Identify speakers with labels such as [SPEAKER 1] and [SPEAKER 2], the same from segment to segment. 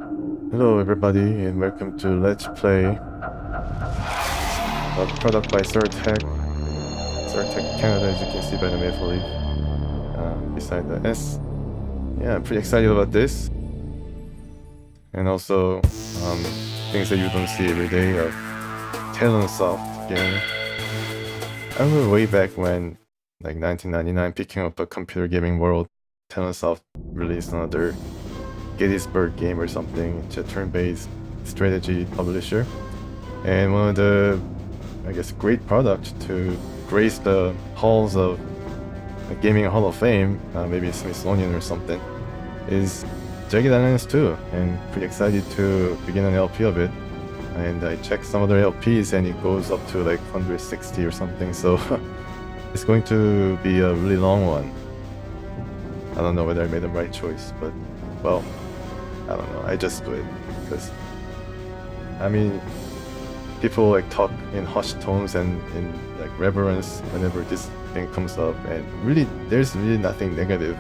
[SPEAKER 1] Hello everybody and welcome to Let's Play, a product by Surtech Canada, as you can see by the maple leaf beside the S. Yeah, I'm pretty excited about this. And also things that you don't see every day of Talonsoft game. I remember way back when, like 1999, picking up a computer gaming world, Talonsoft released another Gettysburg game or something. It's a turn-based strategy publisher, and one of the, I guess, great products to grace the halls of a gaming hall of fame, maybe Smithsonian or something, is Jagged Alliance 2, and pretty excited to begin an LP of it. And I checked some other LPs and it goes up to like 160 or something, so it's going to be a really long one. I don't know whether I made the right choice, but well, I don't know, I just do it because, I mean, people like talk in hushed tones and in like reverence whenever this thing comes up, and really there's really nothing negative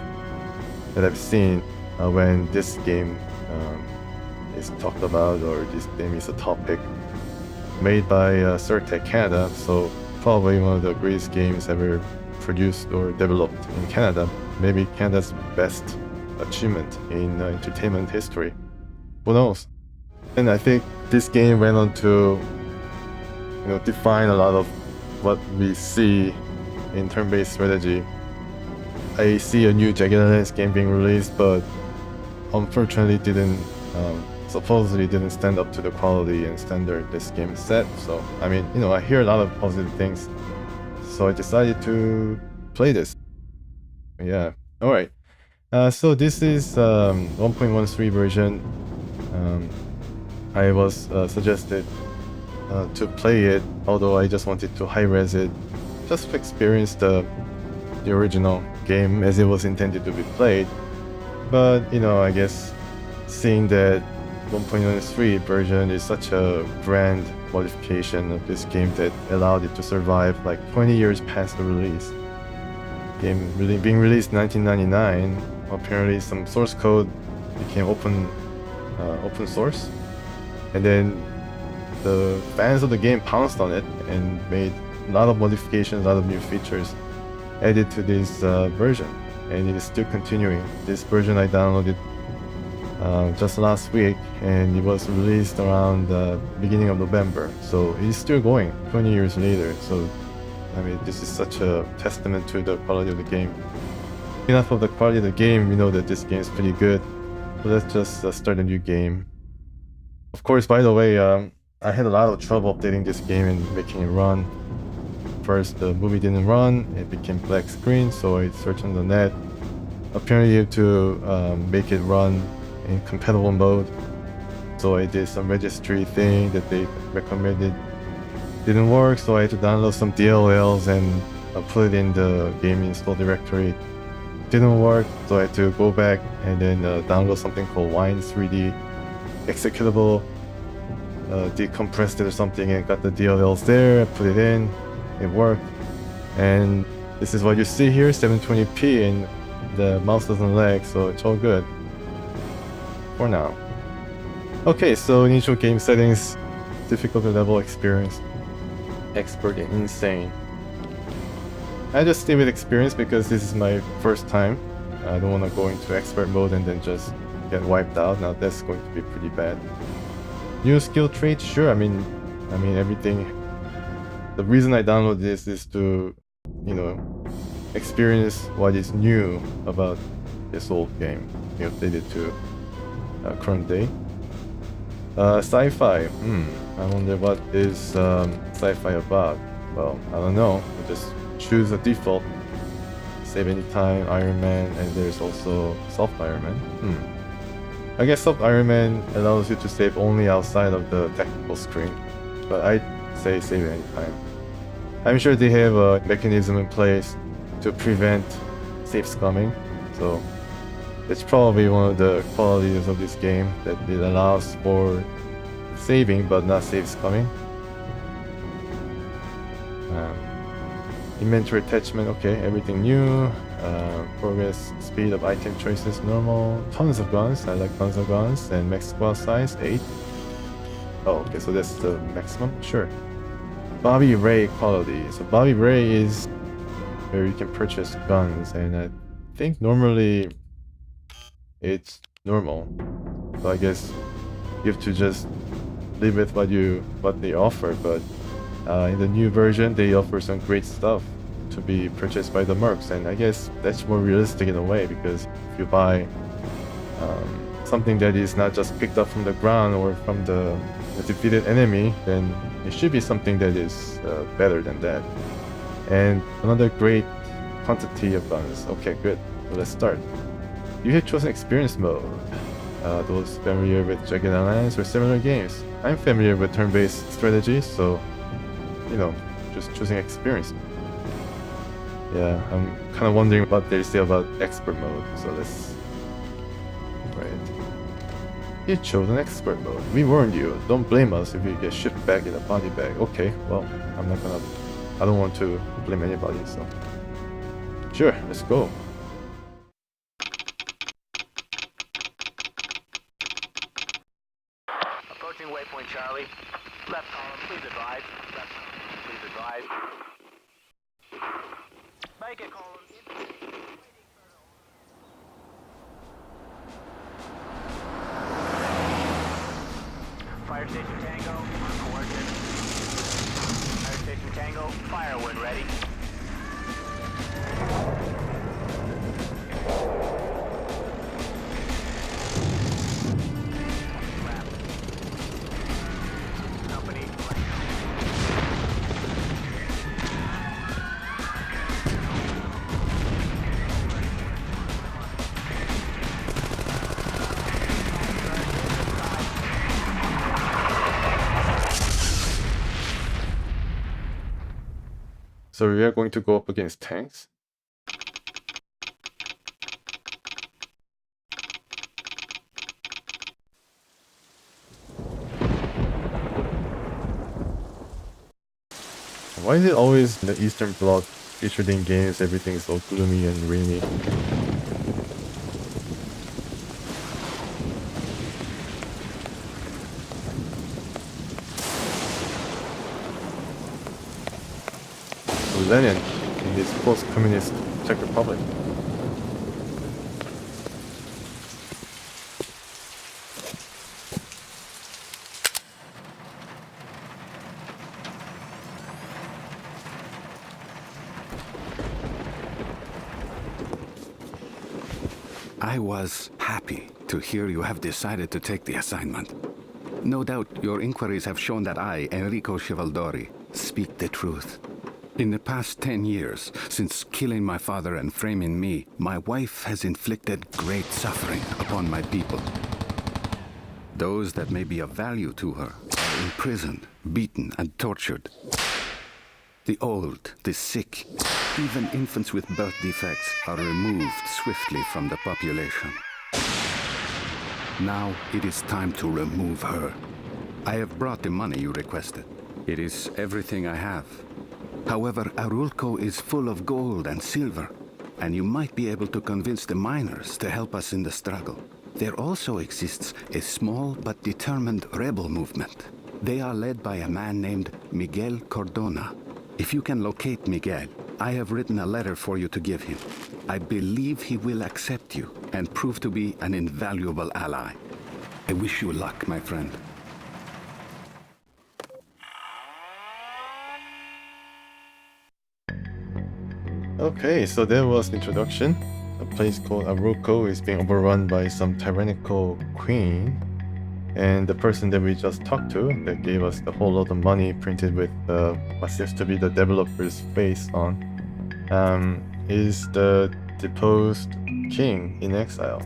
[SPEAKER 1] that I've seen when this game is talked about, or this game is a topic made by Surtech Canada, so probably one of the greatest games ever produced or developed in Canada, maybe Canada's best achievement in entertainment history. Who knows? And I think this game went on to, define a lot of what we see in turn-based strategy. I see a new Jagged Alliance game being released, but unfortunately supposedly didn't stand up to the quality and standard this game set. So I mean, I hear a lot of positive things, so I decided to play this. Yeah. All right. So this is 1.13 version. I was suggested to play it, although I just wanted to high-res it, just to experience the original game as it was intended to be played. But I guess seeing that 1.13 version is such a grand modification of this game that allowed it to survive like 20 years past the release. Game really being released in 1999. Apparently some source code became open source, and then the fans of the game pounced on it and made a lot of modifications, a lot of new features added to this version, and it is still continuing. This version I downloaded just last week, and it was released around the beginning of November, so it is still going 20 years later. So I mean, this is such a testament to the quality of the game. Enough of the quality of the game, we know that this game is pretty good. So let's just start a new game. Of course, by the way, I had a lot of trouble updating this game and making it run. First, the movie didn't run, it became black screen, so I searched on the net. Apparently you have to make it run in compatible mode. So I did some registry thing that they recommended. Didn't work, so I had to download some DLLs and put it in the game install directory. Didn't work, so I had to go back and then download something called Wine 3D executable, decompressed it or something, and got the DLLs there, put it in, it worked. And this is what you see here, 720p, and the mouse doesn't lag, so it's all good for now. Okay, so initial game settings, difficulty level, experience, expert and insane. I just stay with experience because this is my first time. I don't want to go into expert mode and then just get wiped out. Now that's going to be pretty bad. New skill traits, sure. I mean everything. The reason I download this is to, experience what is new about this old game, updated to current day. Sci-fi. I wonder what is sci-fi about. Well, I don't know. We'll just choose a default. Save anytime, Iron Man, and there's also soft Iron Man. I guess soft Iron Man allows you to save only outside of the technical screen, but I say save anytime. I'm sure they have a mechanism in place to prevent save scumming, so it's probably one of the qualities of this game, that it allows for saving but not save scumming. Inventory attachment, okay, everything new. Progress speed of item choices normal. Tons of guns. I like tons of guns. And max squad size 8. Oh, okay, so that's the maximum. Sure. Bobby Ray quality. So Bobby Ray is where you can purchase guns, and I think normally it's normal. So I guess you have to just live with what they offer. But in the new version, they offer some great stuff to be purchased by the mercs, and I guess that's more realistic in a way, because if you buy something that is not just picked up from the ground or from the defeated enemy, then it should be something that is better than that. And another great quantity of guns. Okay, good. So let's start. You have chosen experience mode. Those familiar with Jagged Alliance or similar games. I'm familiar with turn-based strategy, so you know, just choosing experience. Yeah, I'm kind of wondering what they say about expert mode. So let's. Right. You chose an expert mode. We warned you. Don't blame us if you get shipped back in a body bag. Okay, well, I don't want to blame anybody, so. Sure, let's go.
[SPEAKER 2] Approaching waypoint Charlie. Left column, please advise. Left column, please advise. Make it column. Fire station Tango, on coordinates. Fire station Tango, fire when ready. Company.
[SPEAKER 1] So we are going to go up against tanks. Why is it always in the Eastern Bloc featured in games everything is so gloomy and rainy? Lenin in his post-communist Czech Republic.
[SPEAKER 3] I was happy to hear you have decided to take the assignment. No doubt your inquiries have shown that I, Enrico Chivaldori, speak the truth. In the past 10 years, since killing my father and framing me, my wife has inflicted great suffering upon my people. Those that may be of value to her are imprisoned, beaten, and tortured. The old, the sick, even infants with birth defects are removed swiftly from the population. Now it is time to remove her. I have brought the money you requested. It is everything I have. However, Arulco is full of gold and silver, and you might be able to convince the miners to help us in the struggle. There also exists a small but determined rebel movement. They are led by a man named Miguel Cordona. If you can locate Miguel, I have written a letter for you to give him. I believe he will accept you and prove to be an invaluable ally. I wish you luck, my friend.
[SPEAKER 1] Okay, so that was the introduction. A place called Arulco is being overrun by some tyrannical queen. And the person that we just talked to, that gave us the whole lot of money printed with what seems to be the developer's face on, is the deposed king in exile.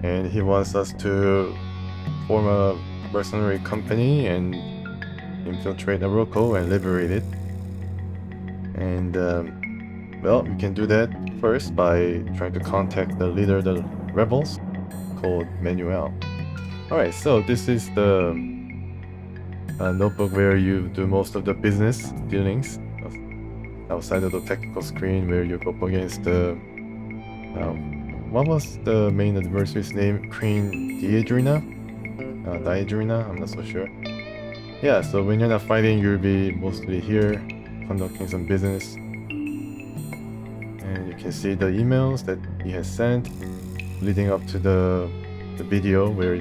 [SPEAKER 1] And he wants us to form a mercenary company and infiltrate Arulco and liberate it. And well, we can do that first by trying to contact the leader of the rebels, called Manuel. Alright, so this is the notebook where you do most of the business dealings. outside of the technical screen where you go up against the what was the main adversary's name? Queen Diadrina? Diadrina? I'm not so sure. Yeah, so when you're not fighting, you'll be mostly here, conducting some business. And you can see the emails that he has sent leading up to the video where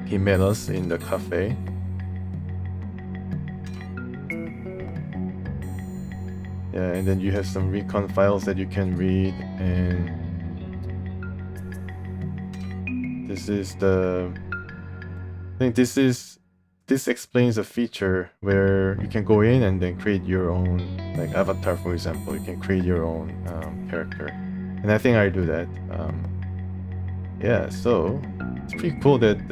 [SPEAKER 1] he met us in the cafe. Yeah, and then you have some recon files that you can read, and this is the... I think this explains a feature where you can go in and then create your own, like avatar, for example. You can create your own character, and I think I do that. Yeah, so it's pretty cool that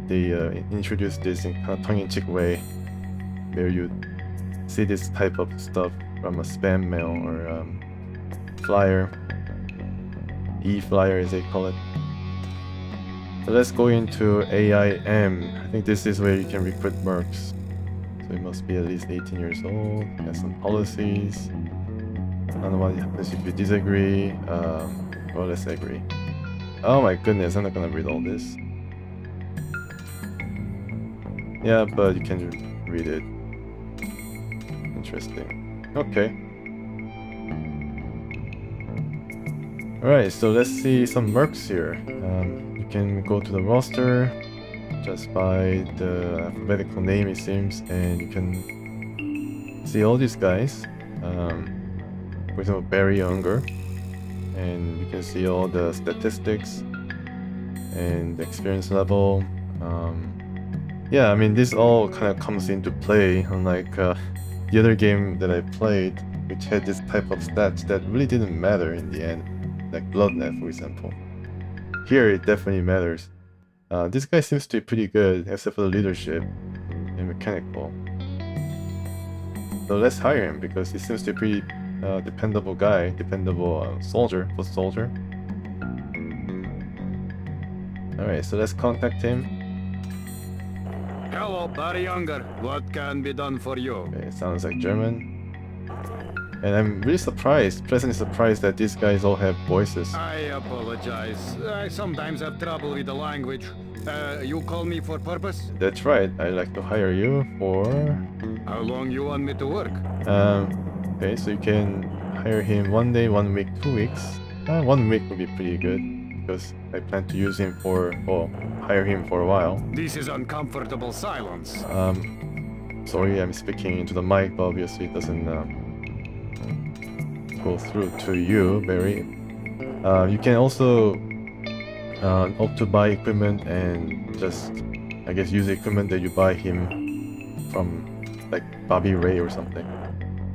[SPEAKER 1] they introduced this in kind of tongue-in-cheek way, where you see this type of stuff from a spam mail or flyer, e-flyer as they call it. So let's go into AIM. I think this is where you can recruit mercs. So you must be at least 18 years old. Has some policies. I don't know what happens if you disagree. Well, let's agree. Oh my goodness, I'm not gonna read all this. Yeah, but you can read it. Interesting. Okay. Alright, so let's see some mercs here. You can go to the roster just by the alphabetical name, it seems, and you can see all these guys. For example, Barry Unger, and you can see all the statistics and the experience level. Yeah, I mean, this all kind of comes into play, unlike the other game that I played, which had this type of stats that really didn't matter in the end, like Bloodnet, for example. Here, it definitely matters. This guy seems to be pretty good, except for the leadership and mechanical. So let's hire him, because he seems to be a pretty dependable guy, dependable soldier, foot soldier. Alright, so let's contact him.
[SPEAKER 4] Hello, Barry Younger. What can be done for you?
[SPEAKER 1] Okay, sounds like German. And I'm really surprised, pleasantly surprised that these guys all have voices.
[SPEAKER 4] I apologize. I sometimes have trouble with the language. You call me for purpose?
[SPEAKER 1] That's right, I'd like to hire you for...
[SPEAKER 4] How long you want me to work?
[SPEAKER 1] Okay, so you can hire him 1 day, 1 week, 2 weeks. 1 week would be pretty good, because I plan to use him for, well, hire him for a while.
[SPEAKER 4] This is uncomfortable silence.
[SPEAKER 1] Sorry, I'm speaking into the mic, but obviously it doesn't go through to you, Barry. You can also opt to buy equipment and just, I guess, use the equipment that you buy him from, like Bobby Ray or something.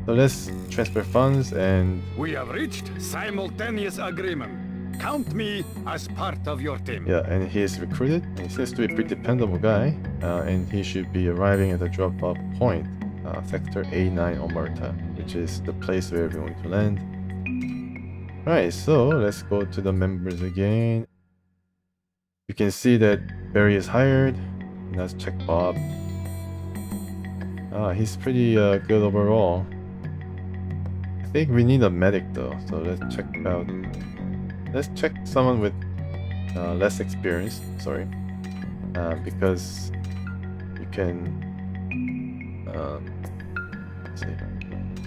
[SPEAKER 1] So let's transfer funds and...
[SPEAKER 4] We have reached simultaneous agreement. Count me as part of your team.
[SPEAKER 1] Yeah, and he is recruited, and he seems to be a pretty dependable guy, and he should be arriving at the drop-off point, Sector A9 Omerta, which is the place where we're going to land. Alright, so let's go to the members again. You can see that Barry is hired. Let's check Bob. He's pretty good overall. I think we need a medic though, so let's check out... Let's check someone with less experience, sorry, because you can, let's see.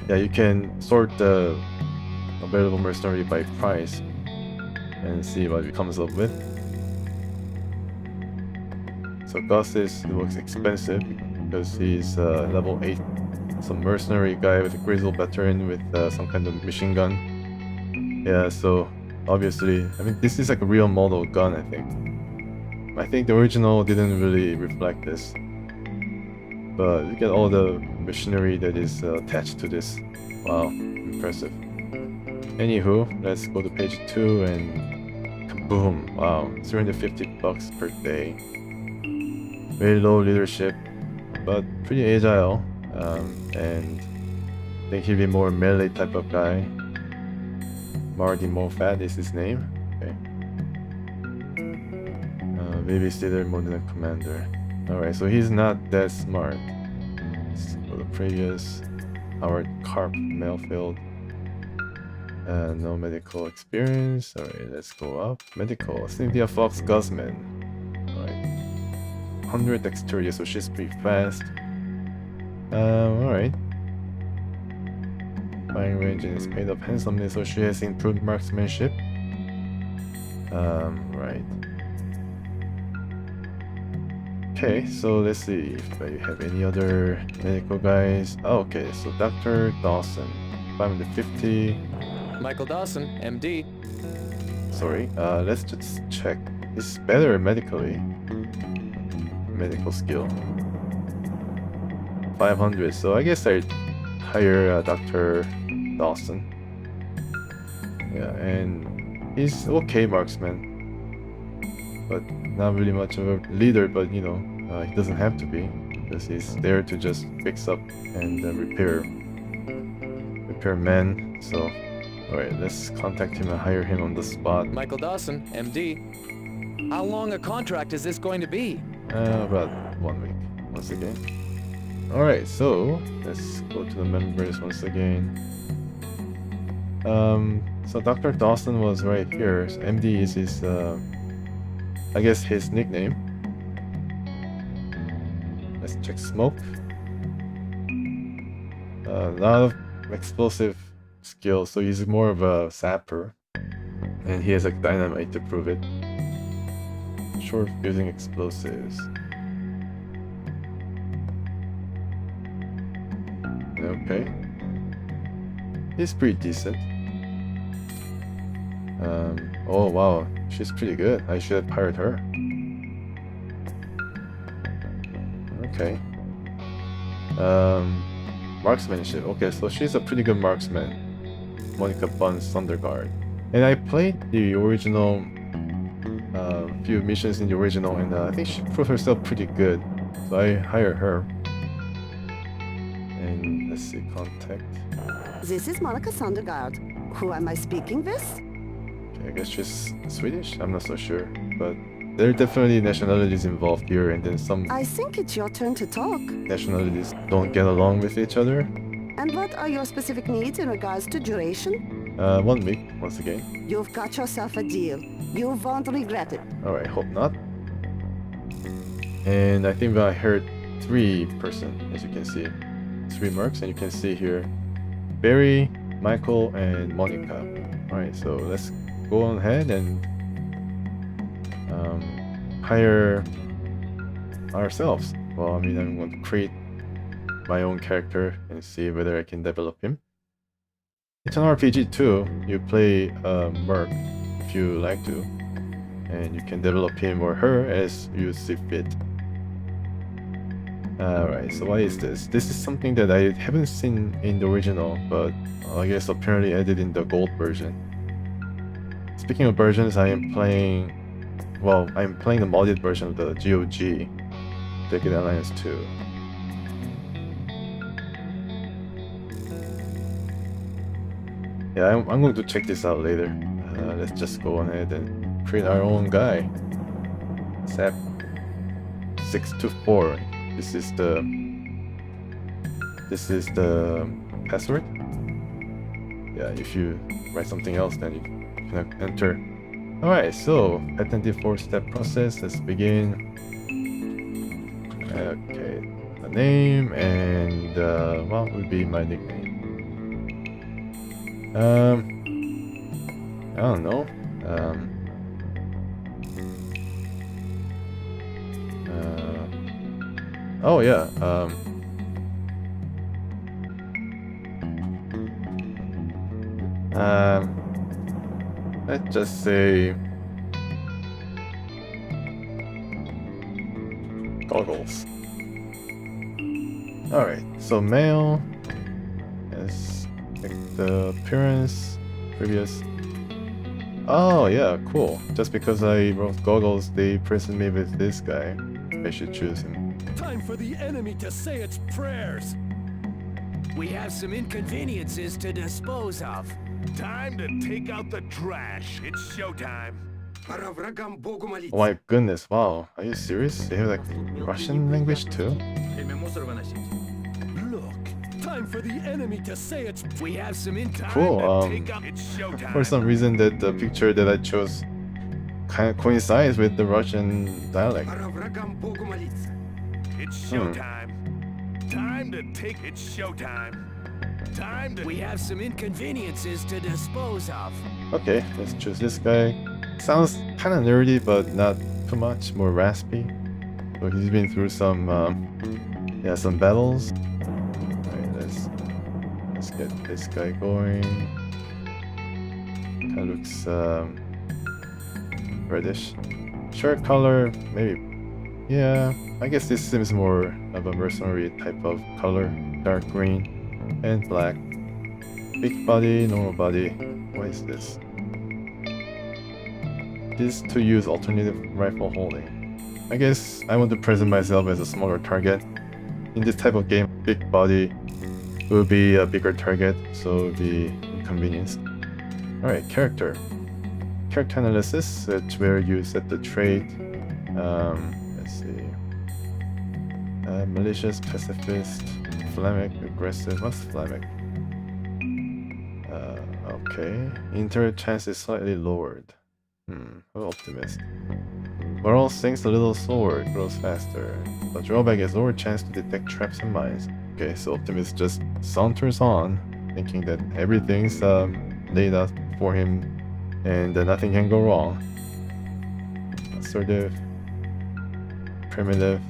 [SPEAKER 1] Yeah, you can sort the available mercenary by price and see what it comes up with. So Gus looks expensive because he's level 8, some mercenary guy with a grizzled veteran with some kind of machine gun. Yeah, so obviously, I mean, this is like a real model gun, I think. I think the original didn't really reflect this. But look at all the machinery that is attached to this. Wow, impressive. Anywho, let's go to page 2 and kaboom! Wow, 350 bucks per day. Very low leadership, but pretty agile. And I think he'll be more melee type of guy. Marty Moffat is his name. Okay. Babysitter more than a commander. Alright, so he's not that smart. Let's go to previous. Howard Carp, Mayfield. No medical experience. Alright, let's go up. Medical. Cynthia Fox Guzman. Alright. 100 dexterity, so she's pretty fast. Alright. Firing range is paid up handsomely, so she has improved marksmanship. Right. Okay, so let's see if I have any other medical guys. Oh, okay, so Dr. Dawson, 550.
[SPEAKER 5] Michael Dawson, MD.
[SPEAKER 1] Sorry, let's just check. It's better medically. Medical skill. 500, so I guess I'd hire Dr. Dawson. Yeah, and he's okay marksman. But not really much of a leader, but you know, he doesn't have to be. Because he's there to just fix up and repair men, so... Alright, let's contact him and hire him on the spot.
[SPEAKER 5] Michael Dawson, MD. How long a contract is this going to be?
[SPEAKER 1] About 1 week, once again. Alright, so let's go to the members once again. So Dr. Dawson was right here. So MD is his, I guess his nickname. Let's check smoke. A lot of explosive skills, so he's more of a sapper. And he has like dynamite to prove it. Short fusing explosives. Okay. He's pretty decent. Oh wow, she's pretty good. I should have hired her. Okay. Marksmanship. Okay, so she's a pretty good marksman. Monica Buns, Thunderguard. And I played the original, few missions in the original, and I think she proved herself pretty good. So I hire her. And let's see, contact.
[SPEAKER 6] This is Monica Sondergaard. Who am I speaking with?
[SPEAKER 1] Okay, I guess she's Swedish? I'm not so sure. But there are definitely nationalities involved here, and then some
[SPEAKER 6] I think it's your turn to talk.
[SPEAKER 1] nationalities don't get along with each other.
[SPEAKER 6] And what are your specific needs in regards to duration?
[SPEAKER 1] 1 week, once again.
[SPEAKER 6] You've got yourself a deal. You won't regret it.
[SPEAKER 1] Alright, hope not. And I think I heard 3 person, as you can see. 3 mercs, and you can see here Barry, Michael, and Monica. Alright, so let's go on ahead and hire ourselves. Well, I mean, I'm going to create my own character and see whether I can develop him. It's an RPG too. You play merc if you like to, and you can develop him or her as you see fit. Alright, so why is this? This is something that I haven't seen in the original, but I guess apparently added in the gold version. Speaking of versions, I'm playing the modded version of the GOG, Jagged Alliance 2. Yeah, I'm going to check this out later. Let's just go on ahead and create our own guy. SAP 624. This is the password. Yeah, if you write something else, then you can enter. Alright, so patented 4-step process. Let's begin. Okay, the name and what would be my nickname? I don't know. Oh yeah. Let's just say goggles. All right. So male. Yes. The appearance. Previous. Oh yeah, cool. Just because I wrote goggles, they presented me with this guy. I should choose him.
[SPEAKER 7] Time for the enemy to say its prayers.
[SPEAKER 8] We have some inconveniences to dispose of.
[SPEAKER 7] Time to take out the trash. It's showtime.
[SPEAKER 1] Oh my goodness, wow. Are you serious? They have like Russian language too?
[SPEAKER 7] Look,
[SPEAKER 8] Time for the enemy to say it's. We have some
[SPEAKER 1] Cool.
[SPEAKER 7] Take up. It's showtime.
[SPEAKER 1] For some reason, that the picture that I chose kind of coincides with the Russian dialect.
[SPEAKER 7] It's showtime. Time to take. It's showtime. Time to.
[SPEAKER 8] We have some inconveniences to dispose of.
[SPEAKER 1] Okay, let's choose this guy. Sounds kind of nerdy, but not too much. More raspy. So he's been through some, yeah, some battles. Alright, let's get this guy going. Kind of looks reddish. Shirt color, maybe. Yeah, I guess this seems more of a mercenary type of color. Dark green and black. Big body, normal body. What is this? This to use alternative rifle holding. I guess I want to present myself as a smaller target. In this type of game, big body will be a bigger target, so it will be inconvenienced. Alright, character. Character analysis, it's where you set the trait. Let's see. Malicious, pacifist, phlegmic, aggressive. What's phlegmic? Okay. Inter chance is slightly lowered. Optimist. Moral sinks a little slower, grows faster. The drawback is lower chance to detect traps and mines. Okay, so Optimist just saunters on, thinking that everything's laid out for him and nothing can go wrong. Assertive, primitive,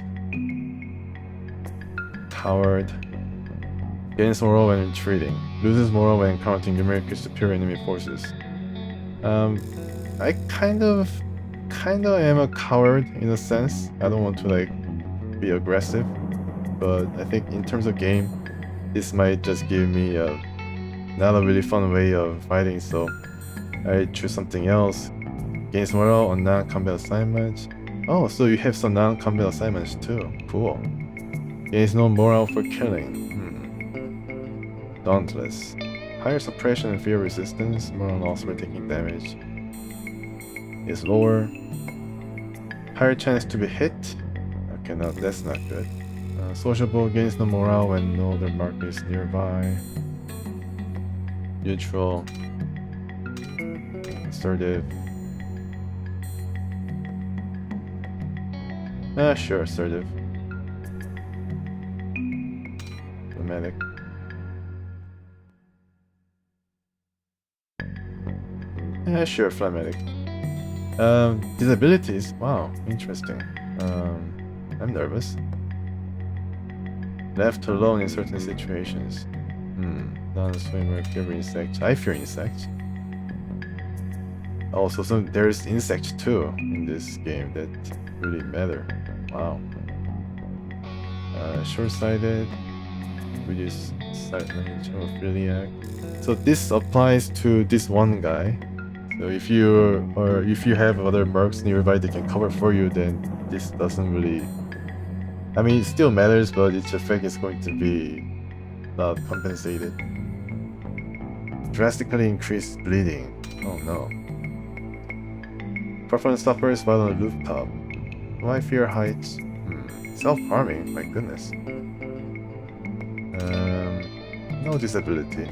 [SPEAKER 1] coward, gains morale when retreating, loses morale when encountering numerically superior enemy forces. I kind of am a coward in a sense. I don't want to like be aggressive, but I think in terms of game, this might just give me not a really fun way of fighting, so I choose something else. Gains morale on non-combat assignments. Oh, so you have some non-combat assignments too. Cool. Gains no morale for killing. Dauntless. Higher suppression and fear resistance. Morale loss for taking damage is lower. Higher chance to be hit. Okay, no, that's not good. Sociable, gains no morale when no other marker is nearby. Neutral. Assertive. Sure, assertive. Dramatic. Sure, phlegmatic. Disabilities. Wow, interesting. I'm nervous. Left alone in certain situations. Non-swimmer, fear insects. I fear insects. Also, there's insects too in this game that really matter. Wow. Short-sighted. Reduce sight range of Philiac. So this applies to this one guy. So if you have other mercs nearby that can cover for you, then this doesn't really. I mean, it still matters, but its effect is going to be not compensated. Drastically increased bleeding. Oh no. Performance suffers while on the rooftop. Why fear heights? Self-harming. My goodness. No disability.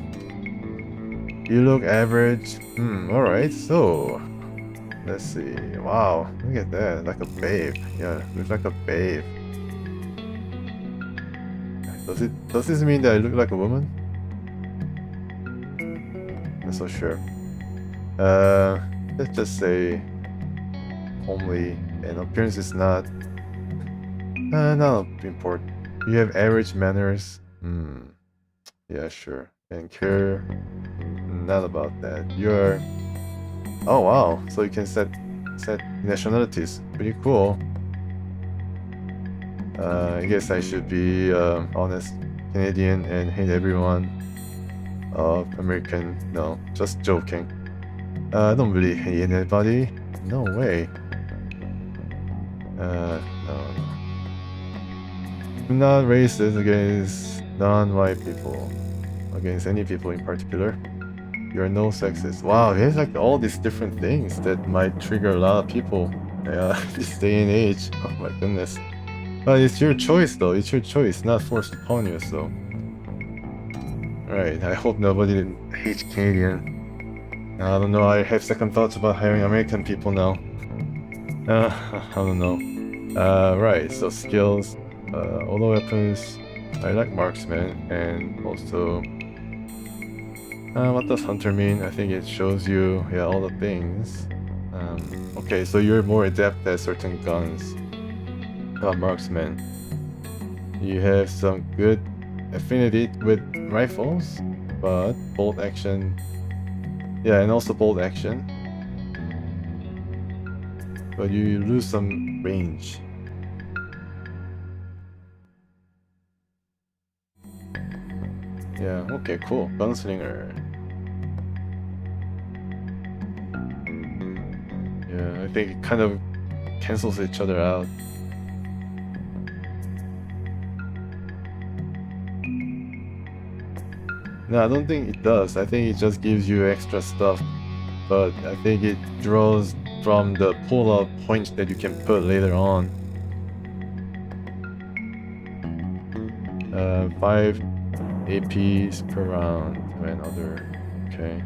[SPEAKER 1] You look average. Alright, so let's see. Wow, look at that. Like a babe. Yeah, looks like a babe. Does this mean that I look like a woman? Not so sure. Let's just say homely, and appearance is not important. You have average manners. Yeah, sure. And care. Not about that. You're. Oh wow! So you can set nationalities. Pretty cool. I guess I should be honest, Canadian, and hate everyone. American. No, just joking. I don't really hate anybody. No way. No. I'm not racist against non-white people. Against any people in particular. You're no sexist. Wow, there's like all these different things that might trigger a lot of people this day and age. Oh my goodness. But it's your choice though, it's your choice, not forced upon you, so Alright, I hope nobody hates Canadian. I don't know, I have second thoughts about hiring American people now. I don't know. Right, so skills, auto weapons, I like marksman, and also... what does hunter mean? I think it shows you, yeah, all the things. Okay, so you're more adept at certain guns. Marksman. You have some good affinity with rifles, but bolt action... Yeah, and also bolt action. But you lose some range. Yeah, okay, cool. Gunslinger. Yeah, I think it kind of cancels each other out. No, I don't think it does. I think it just gives you extra stuff. But I think it draws from the pool of points that you can put later on. 5 APs per round and other. Okay.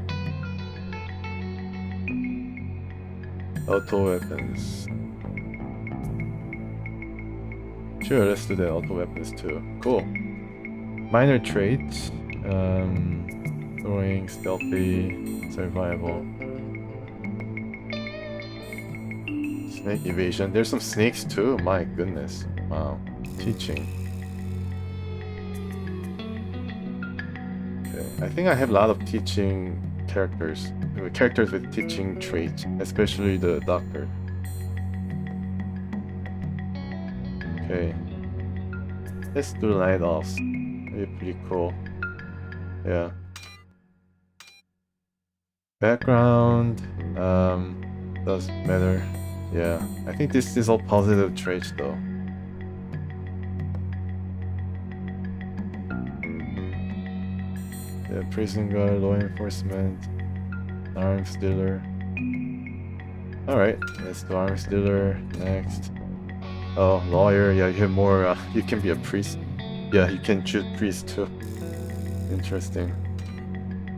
[SPEAKER 1] Auto weapons. Sure, let's do the auto weapons too. Cool. Minor traits. Throwing, stealthy, survival. Snake evasion. There's some snakes too. My goodness. Wow. Teaching. Okay. I think I have a lot of teaching characters. Characters with teaching traits, especially the doctor. Okay. Let's do light offs. They're pretty cool. Yeah. Background does matter. Yeah. I think this is all positive traits though. Yeah, prison guard, law enforcement, arms dealer. Alright, let's do arms dealer next. Oh, lawyer, yeah, you have more, you can be a priest. Yeah, you can choose priest too. Interesting.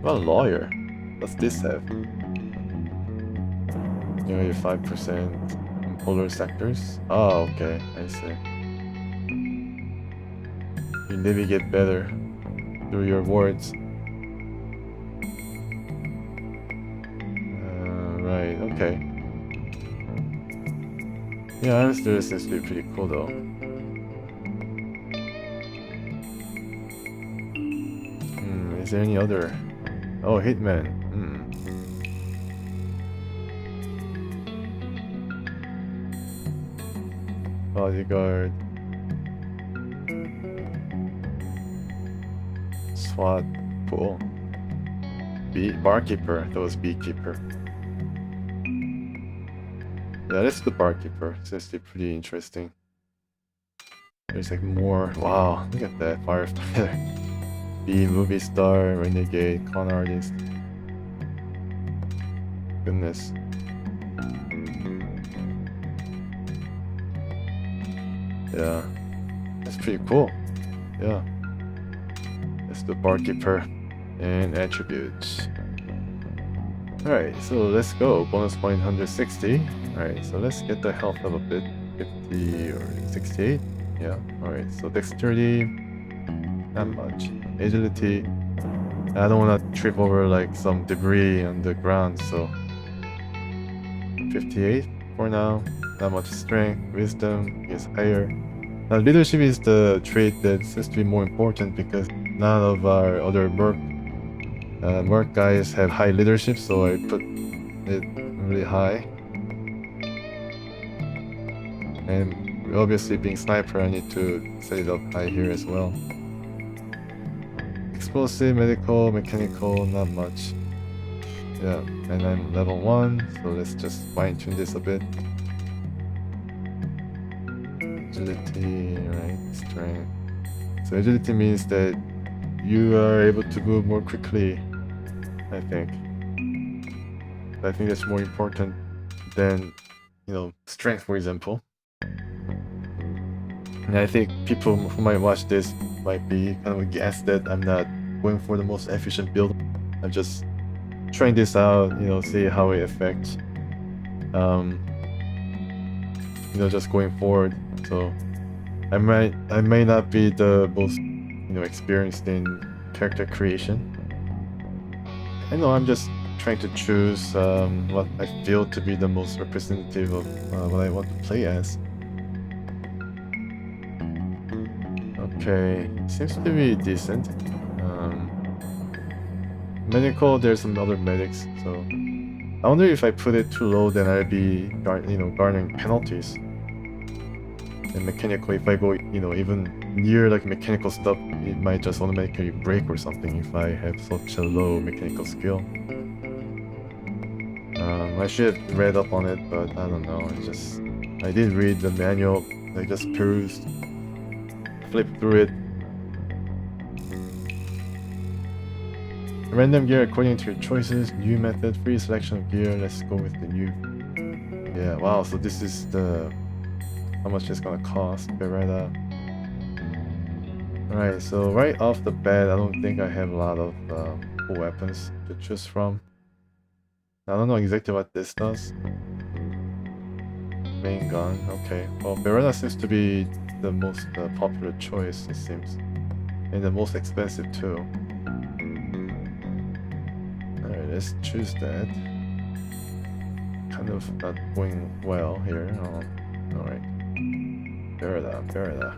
[SPEAKER 1] Well, lawyer. What's this have? You know, 5% in polar sectors. Oh, okay, I see. You navigate better through your wards. Right, okay. Yeah, honestly, this seems to be pretty cool though. Is there any other? Oh, hitman. Bodyguard. SWAT. Cool. Barkeeper. That was beekeeper. Yeah, that's the barkeeper. Seems to be pretty interesting. There's like more. Wow, look at that. Firefighter. Movie star, renegade, con artist. Goodness. Yeah. That's pretty cool. Yeah. That's the barkeeper and attributes. Alright, so let's go. Bonus point 160. Alright, so let's get the health up a bit. 50 or 68. Yeah, alright. So dexterity, not much. Agility, I don't want to trip over like some debris on the ground, so 58 for now. Not much strength. Wisdom is higher. Now leadership is the trait that seems to be more important because none of our other merc guys have high leadership, so I put it really high. And obviously being sniper, I need to set it up high here as well. Explosive, medical, mechanical, not much. Yeah, and I'm level 1, so let's just fine tune this a bit. Agility, right, strength. So agility means that you are able to move more quickly, I think. I think that's more important than, you know, strength, for example. And I think people who might watch this might be kind of aghast that I'm not going for the most efficient build. I'm just trying this out, you know, see how it affects. You know, just going forward. So I may not be the most, you know, experienced in character creation. I know I'm just trying to choose what I feel to be the most representative of what I want to play as. Okay, seems to be decent. Medical, there's some other medics, so I wonder if I put it too low, then I'll be, you know, garnering penalties. And mechanical, if I go, you know, even near like mechanical stuff, it might just automatically break or something if I have such a low mechanical skill. I should have read up on it, but I don't know. I did read the manual. I just perused, flipped through it. Random gear according to your choices. New method, free selection of gear. Let's go with the new. Yeah, wow. So this is the how much it's gonna cost. Beretta. Alright, so right off the bat, I don't think I have a lot of cool weapons to choose from. I don't know exactly what this does. Main gun, okay. Well, Beretta seems to be the most popular choice, it seems. And the most expensive too. Alright, let's choose that. Kind of not going well here. Oh, alright. Beretta.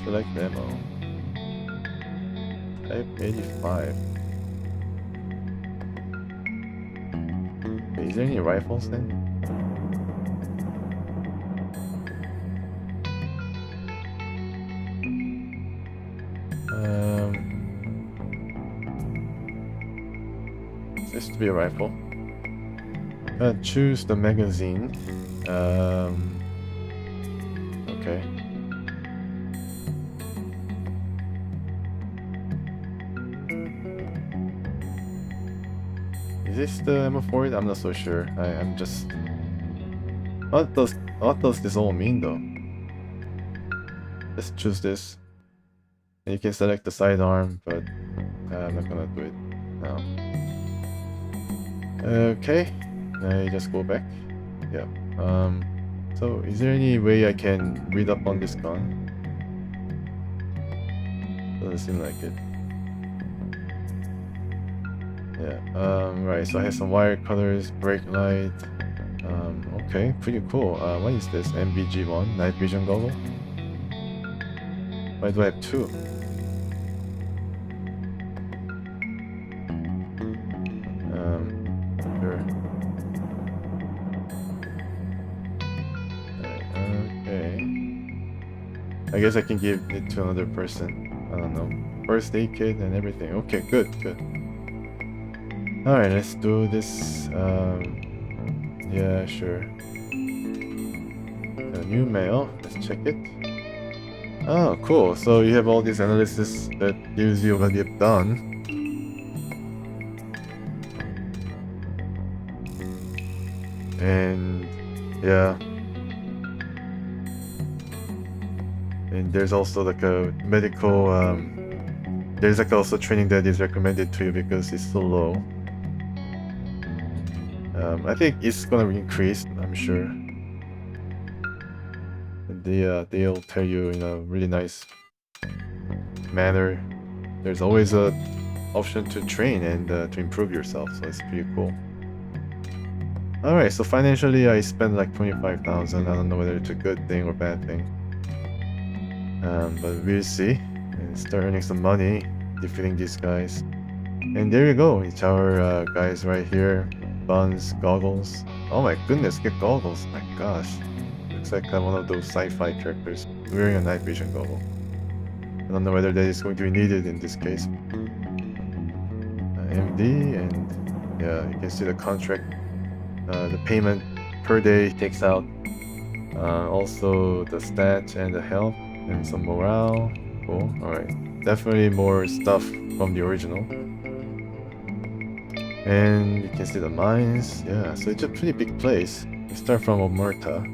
[SPEAKER 1] Select ammo. Type 85. Wait, is there any rifles then? This to be a rifle. Choose the magazine. Okay. Is this the ammo for it? I'm not so sure. I'm just... What does this all mean though? Let's choose this. And you can select the sidearm, but I'm not gonna do it now. Okay. I just go back. Yeah. So is there any way I can read up on this gun? Doesn't seem like it. Yeah, right, so I have some wire cutters, brake light. Okay, pretty cool. What is this? MBG1, night vision goggle? Why do I have two? Sure. Okay. I guess I can give it to another person. I don't know. First aid kit and everything. Okay, good. Alright, let's do this. Yeah, sure. A new mail. Let's check it. Oh, cool. So you have all these analysis that gives you what you've done. And yeah. And there's also like a medical there's like also training that is recommended to you because it's so low. I think it's gonna increase, I'm sure. And they'll tell you in a really nice manner. There's always a option to train and to improve yourself, so it's pretty cool. Alright, so financially I spent like 25,000. I don't know whether it's a good thing or bad thing. But we'll see. And start earning some money, defeating these guys. And there you go, it's our guys right here. Buns, goggles. Oh my goodness, get goggles. My gosh. Looks like I'm one of those sci-fi characters wearing a night vision goggle. I don't know whether that is going to be needed in this case. MD, and yeah, you can see the contract. The payment per day takes out. Also the stats and the health and some morale. Cool. Alright. Definitely more stuff from the original. And you can see the mines. Yeah, so it's a pretty big place. We start from Omerta.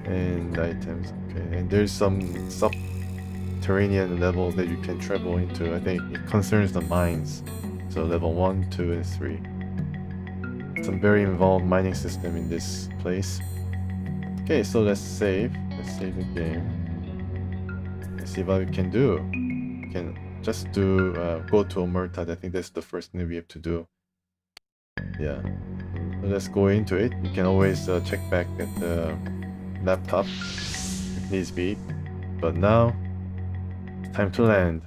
[SPEAKER 1] And items, okay. Okay, and there's some subterranean levels that you can travel into. I think it concerns the mines. So level 1, 2, and 3. Some very involved mining system in this place. Okay, so let's save. Let's save the game. Let's see what we can do. We can just do go to Omerta. I think that's the first thing we have to do. Yeah. So let's go into it. You can always check back at the laptop if needs be. But now, it's time to land.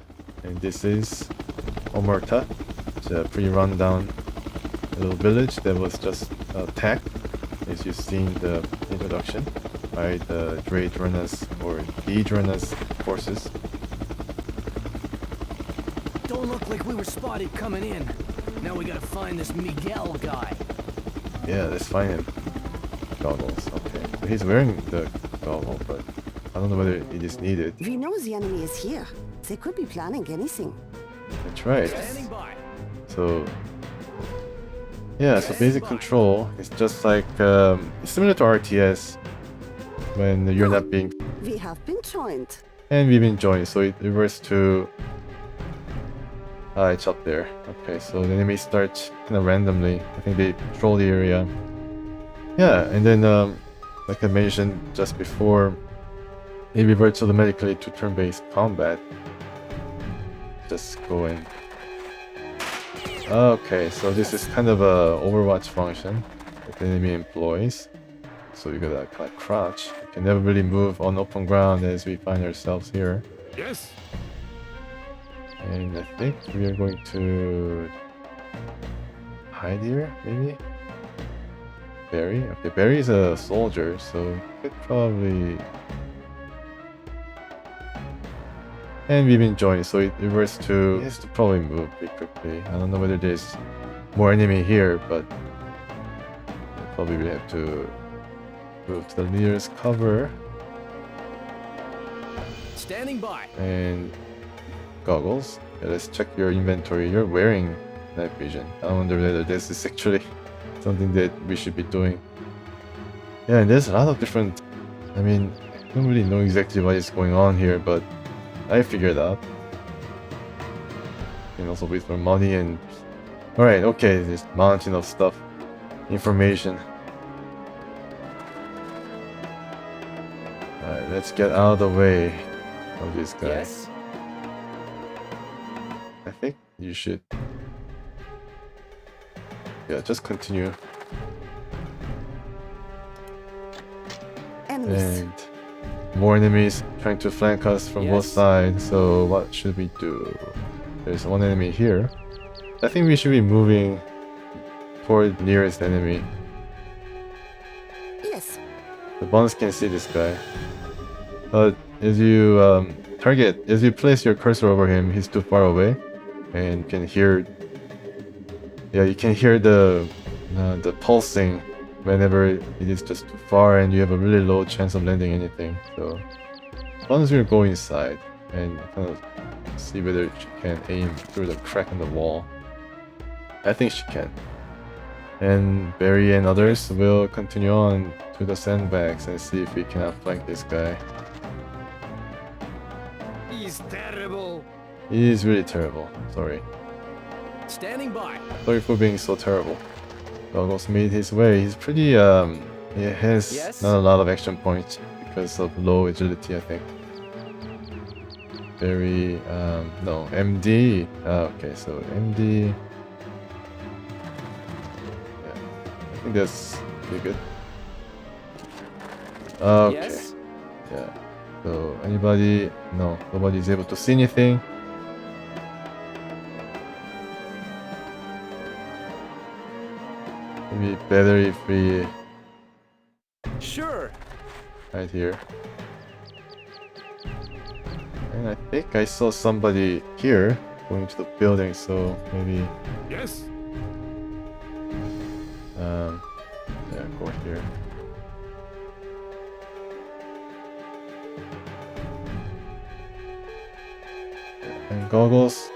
[SPEAKER 1] And this is Omerta. It's a pretty rundown little village that was just attacked, as you've seen the introduction, by the Dreadrunners or Deedrunners forces.
[SPEAKER 8] Don't look like we were spotted coming in. Now we gotta find this Miguel guy.
[SPEAKER 1] Yeah, let's find him. Goggles, okay. So he's wearing the goggle, but I don't know whether it is needed.
[SPEAKER 6] We know the enemy is here. They could be planning anything.
[SPEAKER 1] That's right.
[SPEAKER 8] Standing by.
[SPEAKER 1] So yeah, so basic control is just like it's similar to RTS when you're not being,
[SPEAKER 6] We have been joined.
[SPEAKER 1] and we've been joined, so it reverts to it's up there. Okay, so the enemy starts kind of randomly. I think they patrol the area. Yeah, and then like I mentioned just before, it reverts automatically to turn-based combat. Just go in. Okay, so this is kind of a Overwatch function that the enemy employs. So you gotta kind of crouch. You can never really move on open ground as we find ourselves here.
[SPEAKER 4] Yes.
[SPEAKER 1] And I think we are going to hide here, maybe? Barry? Okay, Barry is a soldier, so could probably... And we've been joined, so it reverts to... He has to probably move pretty quickly. I don't know whether there's more enemy here, but... I probably will have to move to the nearest cover.
[SPEAKER 8] Standing by.
[SPEAKER 1] And... goggles. Yeah, let's check your inventory. You're wearing night vision. I wonder whether this is actually something that we should be doing. Yeah, and there's a lot of different... I mean, I don't really know exactly what is going on here, but I figured out. And also with more money and... Alright, okay, this mountain of stuff. Information. Alright, let's get out of the way of this guy.
[SPEAKER 8] Yes.
[SPEAKER 1] I think you should... Yeah, just continue.
[SPEAKER 6] Enemies.
[SPEAKER 1] And more enemies trying to flank us from both
[SPEAKER 8] Yes.
[SPEAKER 1] sides, so what should we do? There's one enemy here. I think we should be moving toward nearest enemy.
[SPEAKER 6] Yes.
[SPEAKER 1] The Buns can see this guy. But as you as you place your cursor over him, he's too far away. And you can hear... Yeah, you can hear the pulsing whenever it is just too far and you have a really low chance of landing anything. So Buns will go inside and kind of see whether she can aim through the crack in the wall. I think she can. And Barry and others will continue on to the sandbags and see if we can outflank this guy.
[SPEAKER 4] He's terrible.
[SPEAKER 1] He is really terrible. Sorry.
[SPEAKER 8] Standing by.
[SPEAKER 1] Sorry for being so terrible. Goggles made his way. He's pretty, he has
[SPEAKER 8] Yes?
[SPEAKER 1] not a lot of action points because of low agility, I think. Very, no, MD. Okay, so MD. Yeah, I think that's pretty good. Okay,
[SPEAKER 8] Yes.
[SPEAKER 1] yeah. So, anybody? No, nobody's able to see anything. Maybe better if we
[SPEAKER 8] Sure.
[SPEAKER 1] hide here. And I think I saw somebody here going to the building, so maybe
[SPEAKER 4] Yes.
[SPEAKER 1] yeah, go here. And goggles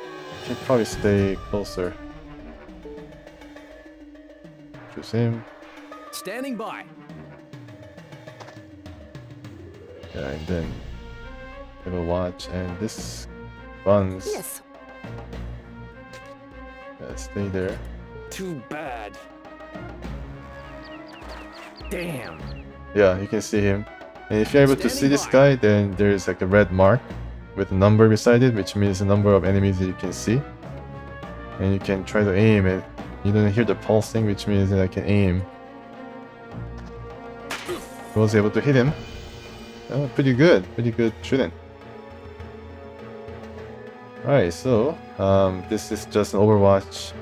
[SPEAKER 1] can probably stay closer. Choose him.
[SPEAKER 8] Standing by.
[SPEAKER 1] Yeah, and then have a watch, and this Buns.
[SPEAKER 6] Yes.
[SPEAKER 1] Stay there.
[SPEAKER 8] Too bad. Damn.
[SPEAKER 1] Yeah, you can see him. And if you're able to see this guy, then there's like a red mark with a number beside it, which means the number of enemies that you can see. And you can try to aim it. You don't hear the pulsing, which means that I can aim. I was able to hit him. Oh, pretty good shooting. Alright, so this is just an Overwatch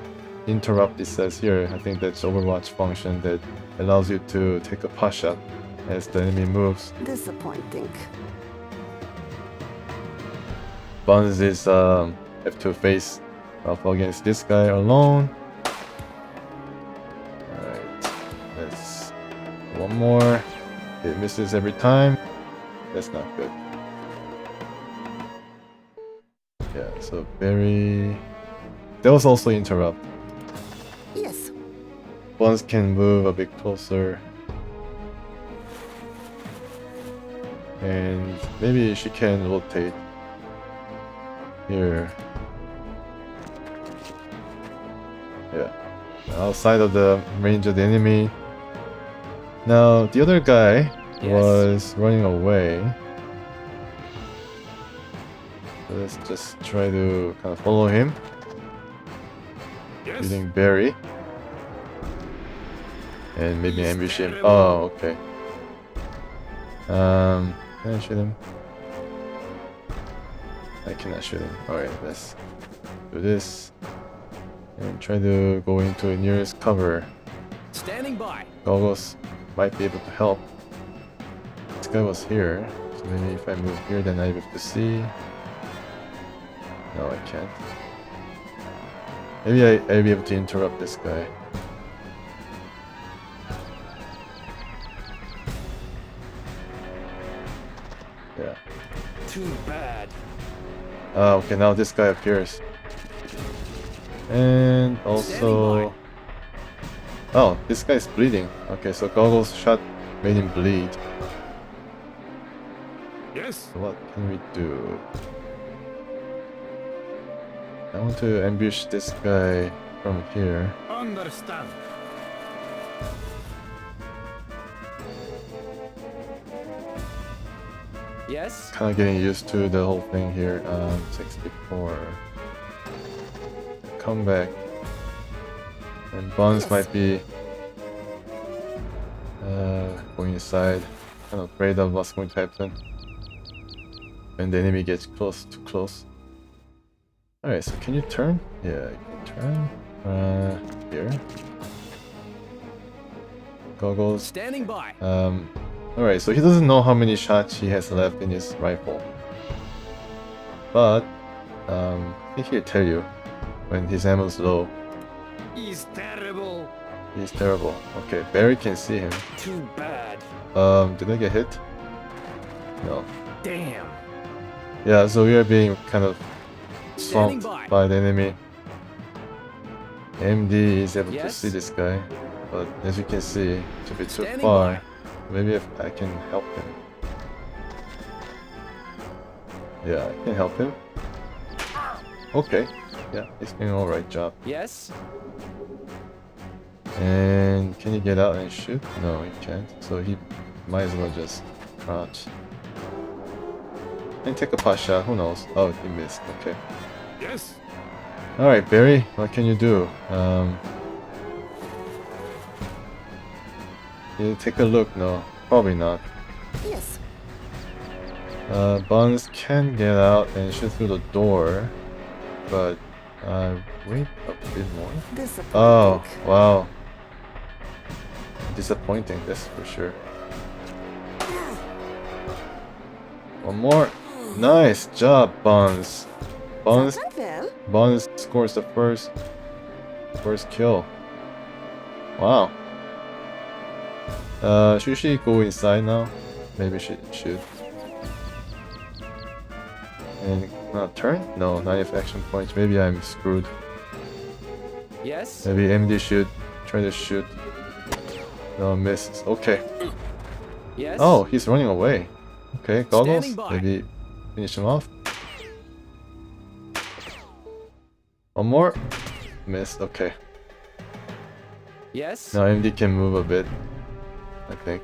[SPEAKER 1] interrupt, it says here. I think that's Overwatch function that allows you to take a pot shot as the enemy moves.
[SPEAKER 6] Disappointing.
[SPEAKER 1] Buns is have to face off against this guy alone. Alright, let's one more. It misses every time. That's not good. Yeah, so very... That was also interrupt.
[SPEAKER 6] Yes.
[SPEAKER 1] Buns can move a bit closer. And maybe she can rotate. Here. Yeah. Outside of the range of the enemy. Now, the other guy was running away. So let's just try to kind of follow him. Using Barry. And maybe ambush him. Oh, okay. Can I shoot him? I cannot shoot him. Alright, let's do this. And try to go into the nearest cover.
[SPEAKER 8] Standing by.
[SPEAKER 1] Goggles might be able to help. This guy was here. So maybe if I move here, then I'm able to see. No, I can't. Maybe I'll be able to interrupt this guy. Yeah.
[SPEAKER 8] Too bad.
[SPEAKER 1] Okay, now this guy appears. And also... Oh, this guy's bleeding. Okay, so Goggles shot made him bleed.
[SPEAKER 7] Yes.
[SPEAKER 1] So what can we do? I want to ambush this guy from here.
[SPEAKER 4] Understand.
[SPEAKER 5] Yes?
[SPEAKER 1] Kind of getting used to the whole thing here. 64. Come back. And Buns might be going inside. Kind of afraid of what's going to happen when the enemy gets too close. Alright, so can you turn? Yeah, you can turn. Here. Goggles.
[SPEAKER 8] Standing by.
[SPEAKER 1] Alright, so he doesn't know how many shots he has left in his rifle. But, I think he'll tell you when his ammo's low.
[SPEAKER 4] He's terrible.
[SPEAKER 1] He's terrible. Okay, Barry can see him.
[SPEAKER 8] Too bad.
[SPEAKER 1] Did I get hit? No.
[SPEAKER 8] Damn.
[SPEAKER 1] Yeah, so we are being kind of
[SPEAKER 8] Standing
[SPEAKER 1] swamped
[SPEAKER 8] by.
[SPEAKER 1] by the enemy. MD is able to
[SPEAKER 5] Yes?
[SPEAKER 1] see this guy, but as you can see, it's a bit too
[SPEAKER 8] Standing
[SPEAKER 1] far.
[SPEAKER 8] by.
[SPEAKER 1] Maybe if I can help him. Yeah, I can help him. Okay. Yeah, he's doing an alright job.
[SPEAKER 5] Yes?
[SPEAKER 1] And can he get out and shoot? No, he can't. So he might as well just crouch. And take a pot shot, who knows? Oh, he missed. Okay.
[SPEAKER 7] Yes.
[SPEAKER 1] Alright, Barry, what can you do? You take a look? No, probably not.
[SPEAKER 6] Yes.
[SPEAKER 1] Buns can get out and shoot through the door, but wait a bit more.
[SPEAKER 6] Disappointing.
[SPEAKER 1] Oh, wow. Disappointing, that's for sure. One more. Nice job, Buns. Buns,
[SPEAKER 6] That went well.
[SPEAKER 1] Buns scores the first kill. Wow. Should she go inside now? Maybe she should. And turn? No, not enough action points. Maybe I'm screwed.
[SPEAKER 5] Yes?
[SPEAKER 1] Maybe MD should try to shoot. No, misses. Okay.
[SPEAKER 5] Yes?
[SPEAKER 1] Oh, he's running away. Okay, goggles.
[SPEAKER 8] Standing by.
[SPEAKER 1] Maybe finish him off. One more. Missed. Okay.
[SPEAKER 5] Yes?
[SPEAKER 1] Now MD can move a bit, I think.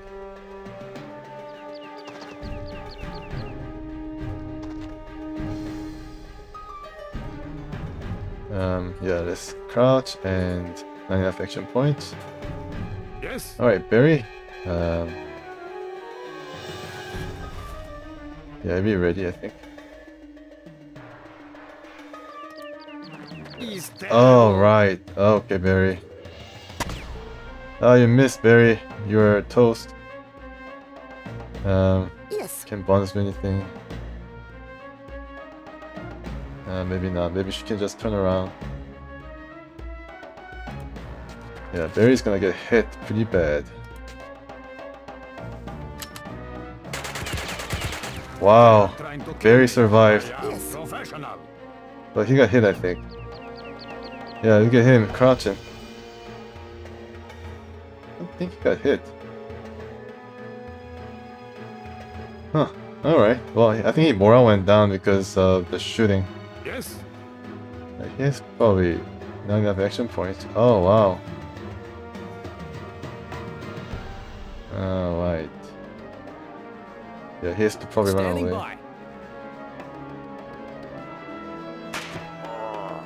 [SPEAKER 1] Yeah, let's crouch and 9 action points.
[SPEAKER 7] Yes.
[SPEAKER 1] Alright, Barry. Yeah, be ready, I think.
[SPEAKER 4] He's dead.
[SPEAKER 1] Oh, right. Okay, Barry. Oh, you missed, Barry. You're toast.
[SPEAKER 6] Yes.
[SPEAKER 1] Can Buns do anything? Maybe not. Maybe she can just turn around. Yeah, Barry's gonna get hit pretty bad. Wow.
[SPEAKER 4] Trying to
[SPEAKER 1] Barry
[SPEAKER 4] kill me.
[SPEAKER 1] survived.
[SPEAKER 4] I am
[SPEAKER 6] Yes.
[SPEAKER 4] professional.
[SPEAKER 1] But he got hit, I think. Yeah, look at him crouching. I don't think he got hit. Huh. Alright. Well, I think morale went down because of the shooting.
[SPEAKER 7] Yes.
[SPEAKER 1] He has probably not enough action points. Oh, wow. Alright. Yeah, he has to probably run
[SPEAKER 8] Standing
[SPEAKER 1] away.
[SPEAKER 8] by.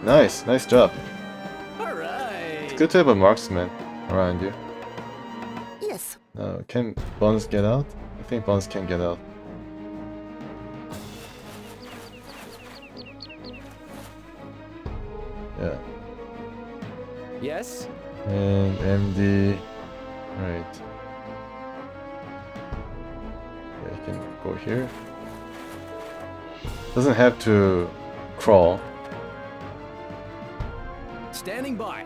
[SPEAKER 1] Nice, nice job.
[SPEAKER 8] All right.
[SPEAKER 1] It's good to have a marksman around you.
[SPEAKER 6] Yes.
[SPEAKER 1] Can Buns get out? I think Buns can get out. Yeah.
[SPEAKER 5] Yes?
[SPEAKER 1] And MD. Right. Yeah, he can go here. Doesn't have to crawl.
[SPEAKER 8] Standing by.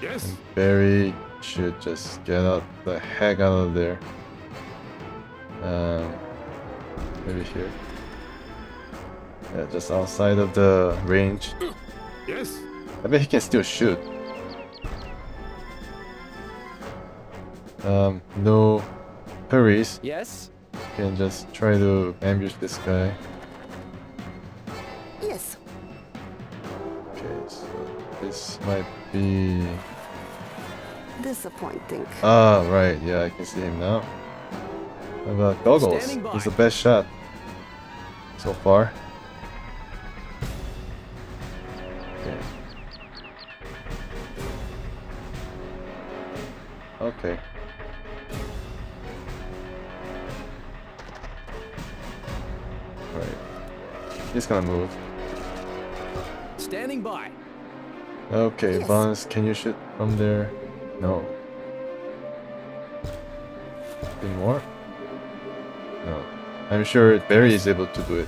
[SPEAKER 7] Yes.
[SPEAKER 1] Barry should just get out the heck out of there. Maybe here. Yeah, just outside of the range.
[SPEAKER 7] Yes.
[SPEAKER 1] I bet he can still shoot. No hurries.
[SPEAKER 5] Yes?
[SPEAKER 1] Can just try to ambush this guy.
[SPEAKER 6] Yes.
[SPEAKER 1] Okay, so this might be...
[SPEAKER 6] Disappointing.
[SPEAKER 1] Ah, right, yeah, I can see him now. How about goggles?
[SPEAKER 8] Standing by.
[SPEAKER 1] He's the best shot so far. Okay. Okay. Right. He's gonna move.
[SPEAKER 8] Standing by.
[SPEAKER 1] Okay,
[SPEAKER 6] Yes.
[SPEAKER 1] Buns, can you shoot from there? No. Any more? No. I'm sure Barry is able to do it.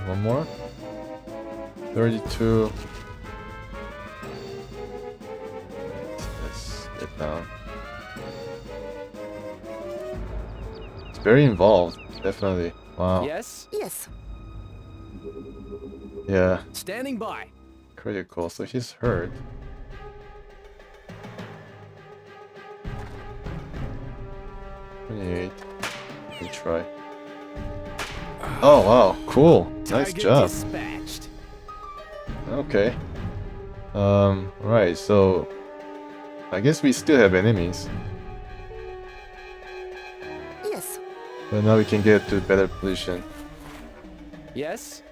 [SPEAKER 1] One more? 32. Let's get down. It's very involved, definitely. Wow.
[SPEAKER 5] Yes?
[SPEAKER 6] Yes.
[SPEAKER 1] Yeah,
[SPEAKER 8] Standing by.
[SPEAKER 1] critical, so he's hurt. We try. Oh wow, cool. Nice
[SPEAKER 8] Target
[SPEAKER 1] job.
[SPEAKER 8] dispatched.
[SPEAKER 1] Okay. Right, so I guess we still have enemies.
[SPEAKER 6] Yes.
[SPEAKER 1] But now we can get to a better position.
[SPEAKER 5] Yes?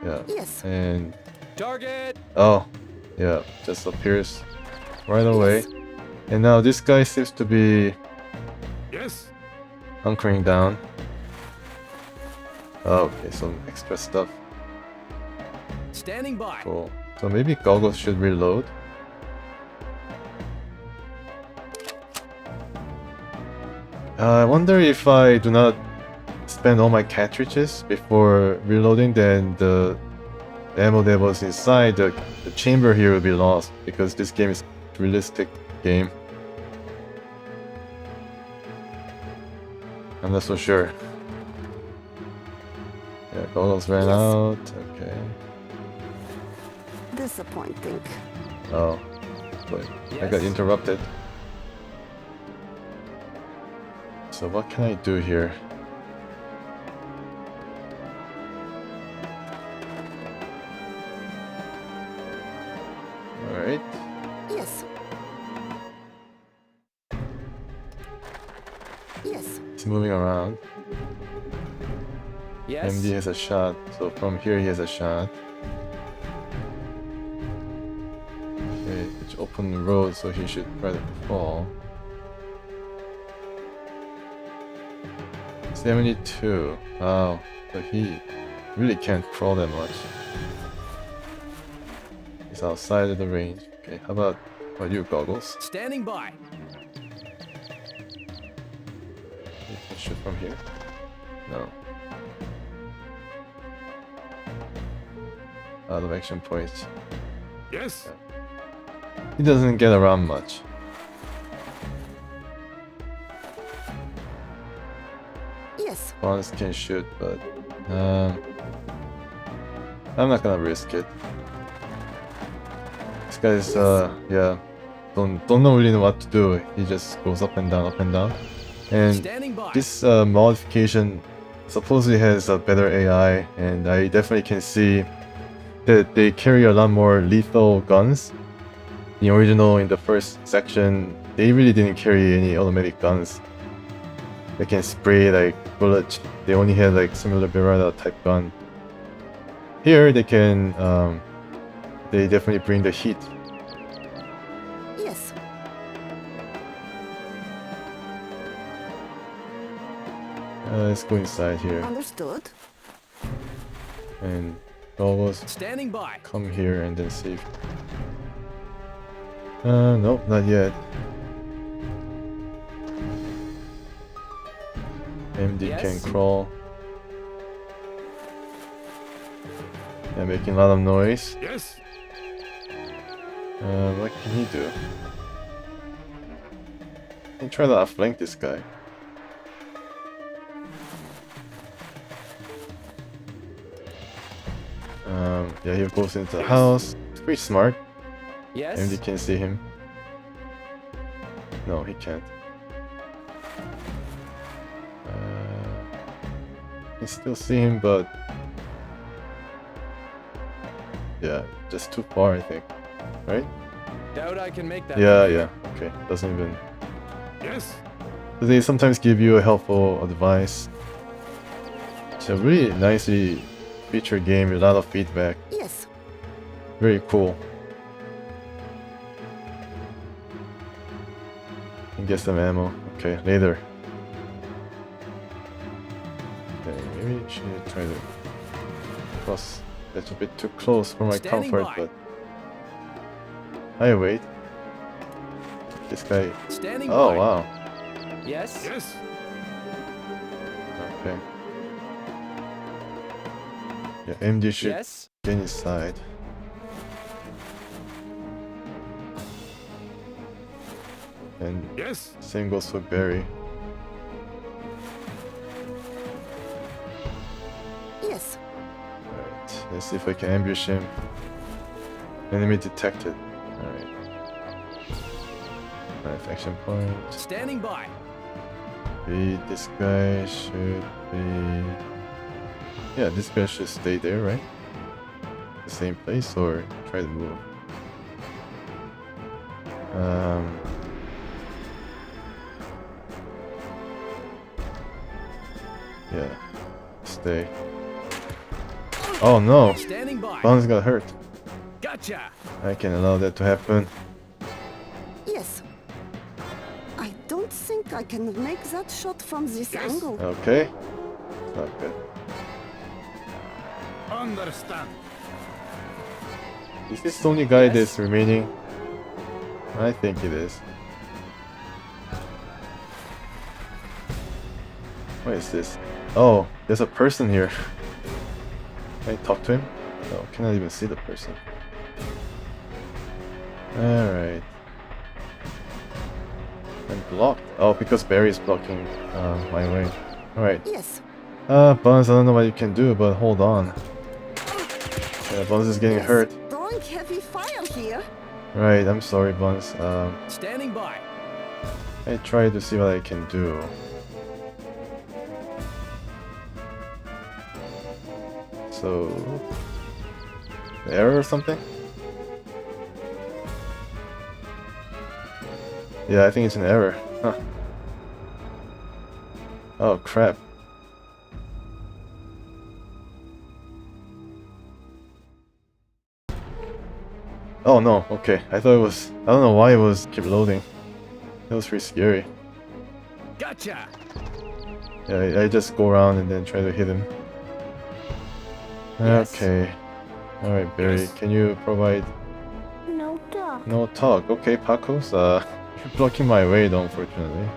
[SPEAKER 1] Yeah.
[SPEAKER 6] Yes.
[SPEAKER 1] And
[SPEAKER 5] Target!
[SPEAKER 1] oh, yeah, just appears right away. And now this guy seems to be
[SPEAKER 7] Yes.
[SPEAKER 1] hunkering down. Oh, okay, some extra stuff.
[SPEAKER 8] Standing by.
[SPEAKER 1] Cool. So maybe goggles should reload. I wonder if I do not spend all my cartridges before reloading, then the ammo that was inside the chamber here will be lost, because this game is a realistic game. I'm not so sure. Yeah, goggles ran
[SPEAKER 6] Yes.
[SPEAKER 1] out. Okay.
[SPEAKER 6] disappointing.
[SPEAKER 1] Oh, but I got
[SPEAKER 5] Yes?
[SPEAKER 1] interrupted. So what can I do here? Alright.
[SPEAKER 6] Yes. Yes.
[SPEAKER 1] He's moving around.
[SPEAKER 5] Yes?
[SPEAKER 1] MD has a shot, so from here he has a shot. Okay, it's open road, so he should try to crawl. 72. Wow, so he really can't crawl that much. He's outside of the range. Okay, how about you, goggles?
[SPEAKER 8] Standing by.
[SPEAKER 1] You can shoot from here. No. Out of action points.
[SPEAKER 7] Yes.
[SPEAKER 1] He doesn't get around much.
[SPEAKER 6] Yes.
[SPEAKER 1] Buns can shoot, but I'm not gonna risk it. This guy's yeah, don't know really know what to do. He just goes up and down, and
[SPEAKER 8] Standing by.
[SPEAKER 1] this modification supposedly has a better AI, and I definitely can see that they carry a lot more lethal guns. The original, in the first section, they really didn't carry any automatic guns. They can spray like bullets. They only had like similar Beretta type gun. Here they can, they definitely bring the heat.
[SPEAKER 6] Yes.
[SPEAKER 1] Let's go inside here,
[SPEAKER 6] Understood.
[SPEAKER 1] and goggles
[SPEAKER 8] Standing by.
[SPEAKER 1] come here and then save. Nope, not yet. MD
[SPEAKER 5] Yes?
[SPEAKER 1] can crawl. Yeah, making a lot of noise.
[SPEAKER 7] Yes.
[SPEAKER 1] What can he do? Can try to outflank this guy. Yeah, he goes into the house. It's pretty smart.
[SPEAKER 5] Yes?
[SPEAKER 1] MD can see him. No, he can't. Can still see him, but yeah, just too far, I think. Right?
[SPEAKER 5] Doubt I can make that.
[SPEAKER 1] Yeah. Okay, doesn't even.
[SPEAKER 7] Yes.
[SPEAKER 1] They sometimes give you a helpful advice. It's a really nicely featured game with a lot of feedback.
[SPEAKER 6] Yes.
[SPEAKER 1] Very cool. Can get some ammo. Okay, later. Okay, maybe I should try to cross. That's a bit too close for my
[SPEAKER 8] Standing
[SPEAKER 1] comfort,
[SPEAKER 8] by.
[SPEAKER 1] but I wait. This guy.
[SPEAKER 8] Standing
[SPEAKER 1] Oh
[SPEAKER 8] by.
[SPEAKER 1] wow.
[SPEAKER 5] Yes?
[SPEAKER 7] Yes.
[SPEAKER 1] Okay. Yeah, MD should
[SPEAKER 5] Yes?
[SPEAKER 1] get inside. And
[SPEAKER 7] Yes.
[SPEAKER 1] same goes for Barry.
[SPEAKER 6] Yes.
[SPEAKER 1] Alright, let's see if I can ambush him. Enemy detected. Alright. Alright, action point.
[SPEAKER 8] Standing by.
[SPEAKER 1] This guy should be... Yeah, this guy should stay there, right? The same place, or try to move? Yeah, stay. Oh no!
[SPEAKER 8] Standing by.
[SPEAKER 1] Buns got hurt.
[SPEAKER 8] Gotcha.
[SPEAKER 1] I can allow that to happen.
[SPEAKER 6] Yes. I don't think I can make that shot from this angle.
[SPEAKER 1] Okay. Not good.
[SPEAKER 4] Understand.
[SPEAKER 1] Is this the only guy
[SPEAKER 5] Yes.
[SPEAKER 1] that's remaining? I think it is. What is this? Oh, there's a person here. Can I talk to him? No, cannot even see the person. Alright. I'm blocked. Oh, because Barry's blocking my way. Alright.
[SPEAKER 6] Yes.
[SPEAKER 1] Buns, I don't know what you can do, but hold on. Yeah, Buns is getting
[SPEAKER 6] Yes.
[SPEAKER 1] hurt.
[SPEAKER 6] Throwing heavy here.
[SPEAKER 1] Right, I'm sorry, Buns.
[SPEAKER 8] Standing by.
[SPEAKER 1] I try to see what I can do. So... error or something? Yeah, I think it's an error. Huh. Oh, crap. Oh no, okay. I thought it was... I don't know why it was keep loading. That was pretty scary.
[SPEAKER 8] Gotcha.
[SPEAKER 1] Yeah, I just go around and then try to hit him.
[SPEAKER 5] Yes.
[SPEAKER 1] Okay. Alright, Barry,
[SPEAKER 8] Yes.
[SPEAKER 1] can you provide...
[SPEAKER 6] No talk.
[SPEAKER 1] No talk. Okay, Pacos, you're blocking my way though, unfortunately.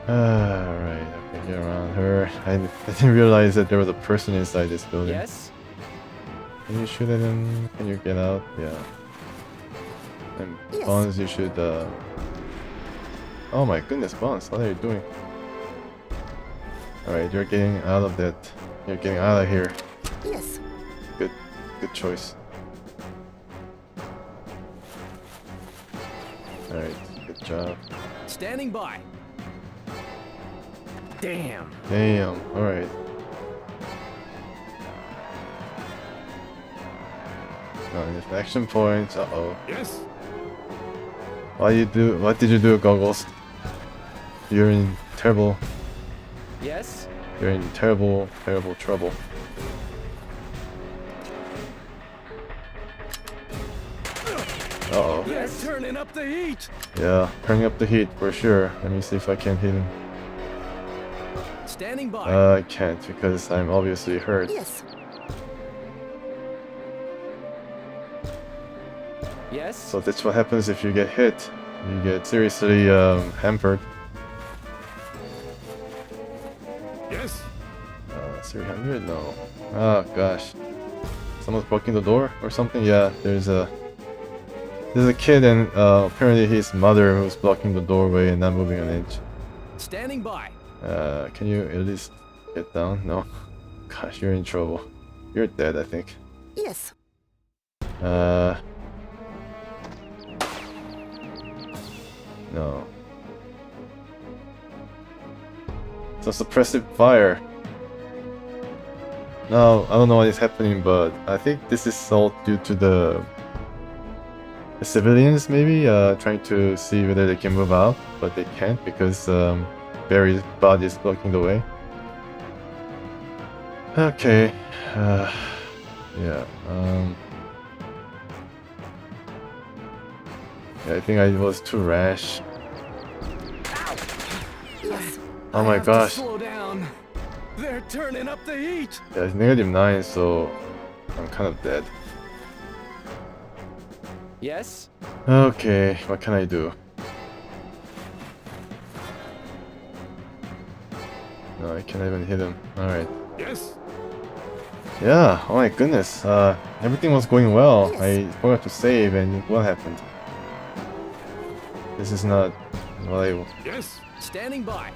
[SPEAKER 1] Alright, okay, get around her. I didn't realize that there was a person inside this building.
[SPEAKER 5] Yes?
[SPEAKER 1] Can you shoot at him? Can you get out? Yeah. And
[SPEAKER 6] Yes.
[SPEAKER 1] Buns, you should, oh my goodness, Buns, what are you doing? Alright, you're getting out of that. You're getting out of here.
[SPEAKER 6] Yes.
[SPEAKER 1] Good choice. Alright, good job.
[SPEAKER 8] Standing by. Damn.
[SPEAKER 1] Damn, alright. Enough action points, uh-oh.
[SPEAKER 7] Yes.
[SPEAKER 1] What did you do, Goggles? You're in terrible
[SPEAKER 5] Yes?
[SPEAKER 1] terrible trouble. Uh-oh.
[SPEAKER 8] They're turning up the heat.
[SPEAKER 1] Yeah, turning up the heat for sure. Let me see if I can hit him.
[SPEAKER 8] Standing by.
[SPEAKER 1] I can't because I'm obviously hurt.
[SPEAKER 6] Yes.
[SPEAKER 5] Yes?
[SPEAKER 1] So that's what happens if you get hit. You get seriously hampered.
[SPEAKER 7] Yes.
[SPEAKER 1] 300? No. Oh gosh. Someone's blocking the door or something? Yeah, there's a kid and apparently his mother who's blocking the doorway and not moving an inch.
[SPEAKER 8] Standing by.
[SPEAKER 1] Can you at least get down? No. Gosh, you're in trouble. You're dead, I think.
[SPEAKER 6] Yes.
[SPEAKER 1] No. It's a suppressive fire. No, I don't know what is happening, but I think this is all due to the civilians maybe trying to see whether they can move out, but they can't because Barry's body is blocking the way. Okay. Yeah. Yeah, I think I was too rash.
[SPEAKER 6] Yes.
[SPEAKER 1] Oh my
[SPEAKER 8] I have to
[SPEAKER 1] gosh.
[SPEAKER 8] slow down. They're turning up the heat.
[SPEAKER 1] Yeah, it's -9, so I'm kind of dead.
[SPEAKER 5] Yes?
[SPEAKER 1] Okay, what can I do? No, I can't even hit him. Alright.
[SPEAKER 7] Yes.
[SPEAKER 1] Yeah, oh my goodness. Everything was going well. I forgot to save and what happened? This is not what I...
[SPEAKER 7] Yes.
[SPEAKER 8] Standing by.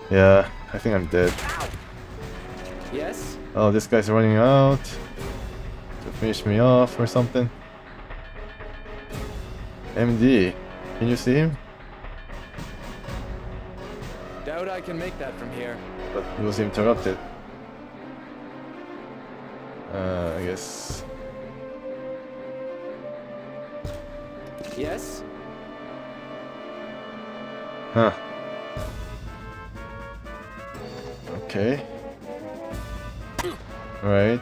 [SPEAKER 1] Yeah, I think I'm dead.
[SPEAKER 5] Yes?
[SPEAKER 1] Oh, this guy's running out to finish me off or something. MD, can you see him?
[SPEAKER 5] Doubt I can make that from here.
[SPEAKER 1] But he was interrupted. I guess...
[SPEAKER 5] Yes?
[SPEAKER 1] Huh. Okay. Alright.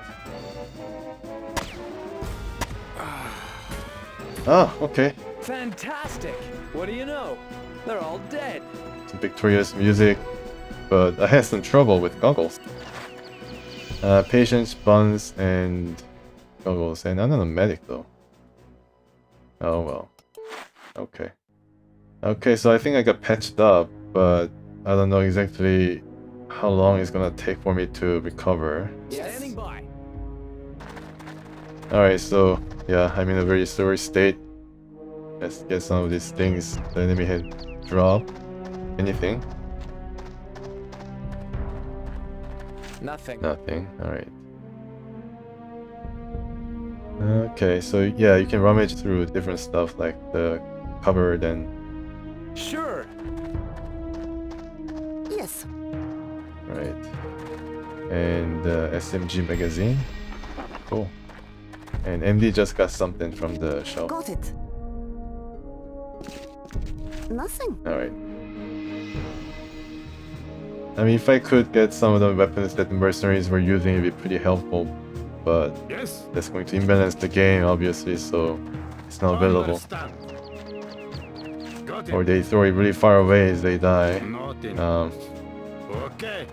[SPEAKER 1] Ah, okay.
[SPEAKER 5] Fantastic! What do you know? They're all dead.
[SPEAKER 1] Some victorious music, but I had some trouble with goggles. Patience, Buns, and goggles, and I'm not a medic though. Oh well. Okay. Okay, so I think I got patched up, but I don't know exactly how long it's gonna take for me to recover.
[SPEAKER 5] Yes?
[SPEAKER 8] Standing by.
[SPEAKER 1] Alright, so yeah, I'm in a very sorry state. Let's get some of these things the enemy had dropped. Anything?
[SPEAKER 5] Nothing.
[SPEAKER 1] Nothing. Alright. Okay, so yeah, you can rummage through different stuff like the cupboard and
[SPEAKER 5] Sure.
[SPEAKER 6] Yes.
[SPEAKER 1] right, and SMG magazine. Cool. And MD just got something from the shelf.
[SPEAKER 6] Got it. Nothing.
[SPEAKER 1] All right. I mean, if I could get some of the weapons that the mercenaries were using, it'd be pretty helpful. But
[SPEAKER 7] Yes.
[SPEAKER 1] that's going to imbalance the game, obviously, so it's not available.
[SPEAKER 4] Understand. Got it.
[SPEAKER 1] Or they throw it really far away as they die.
[SPEAKER 4] Nothing. Okay.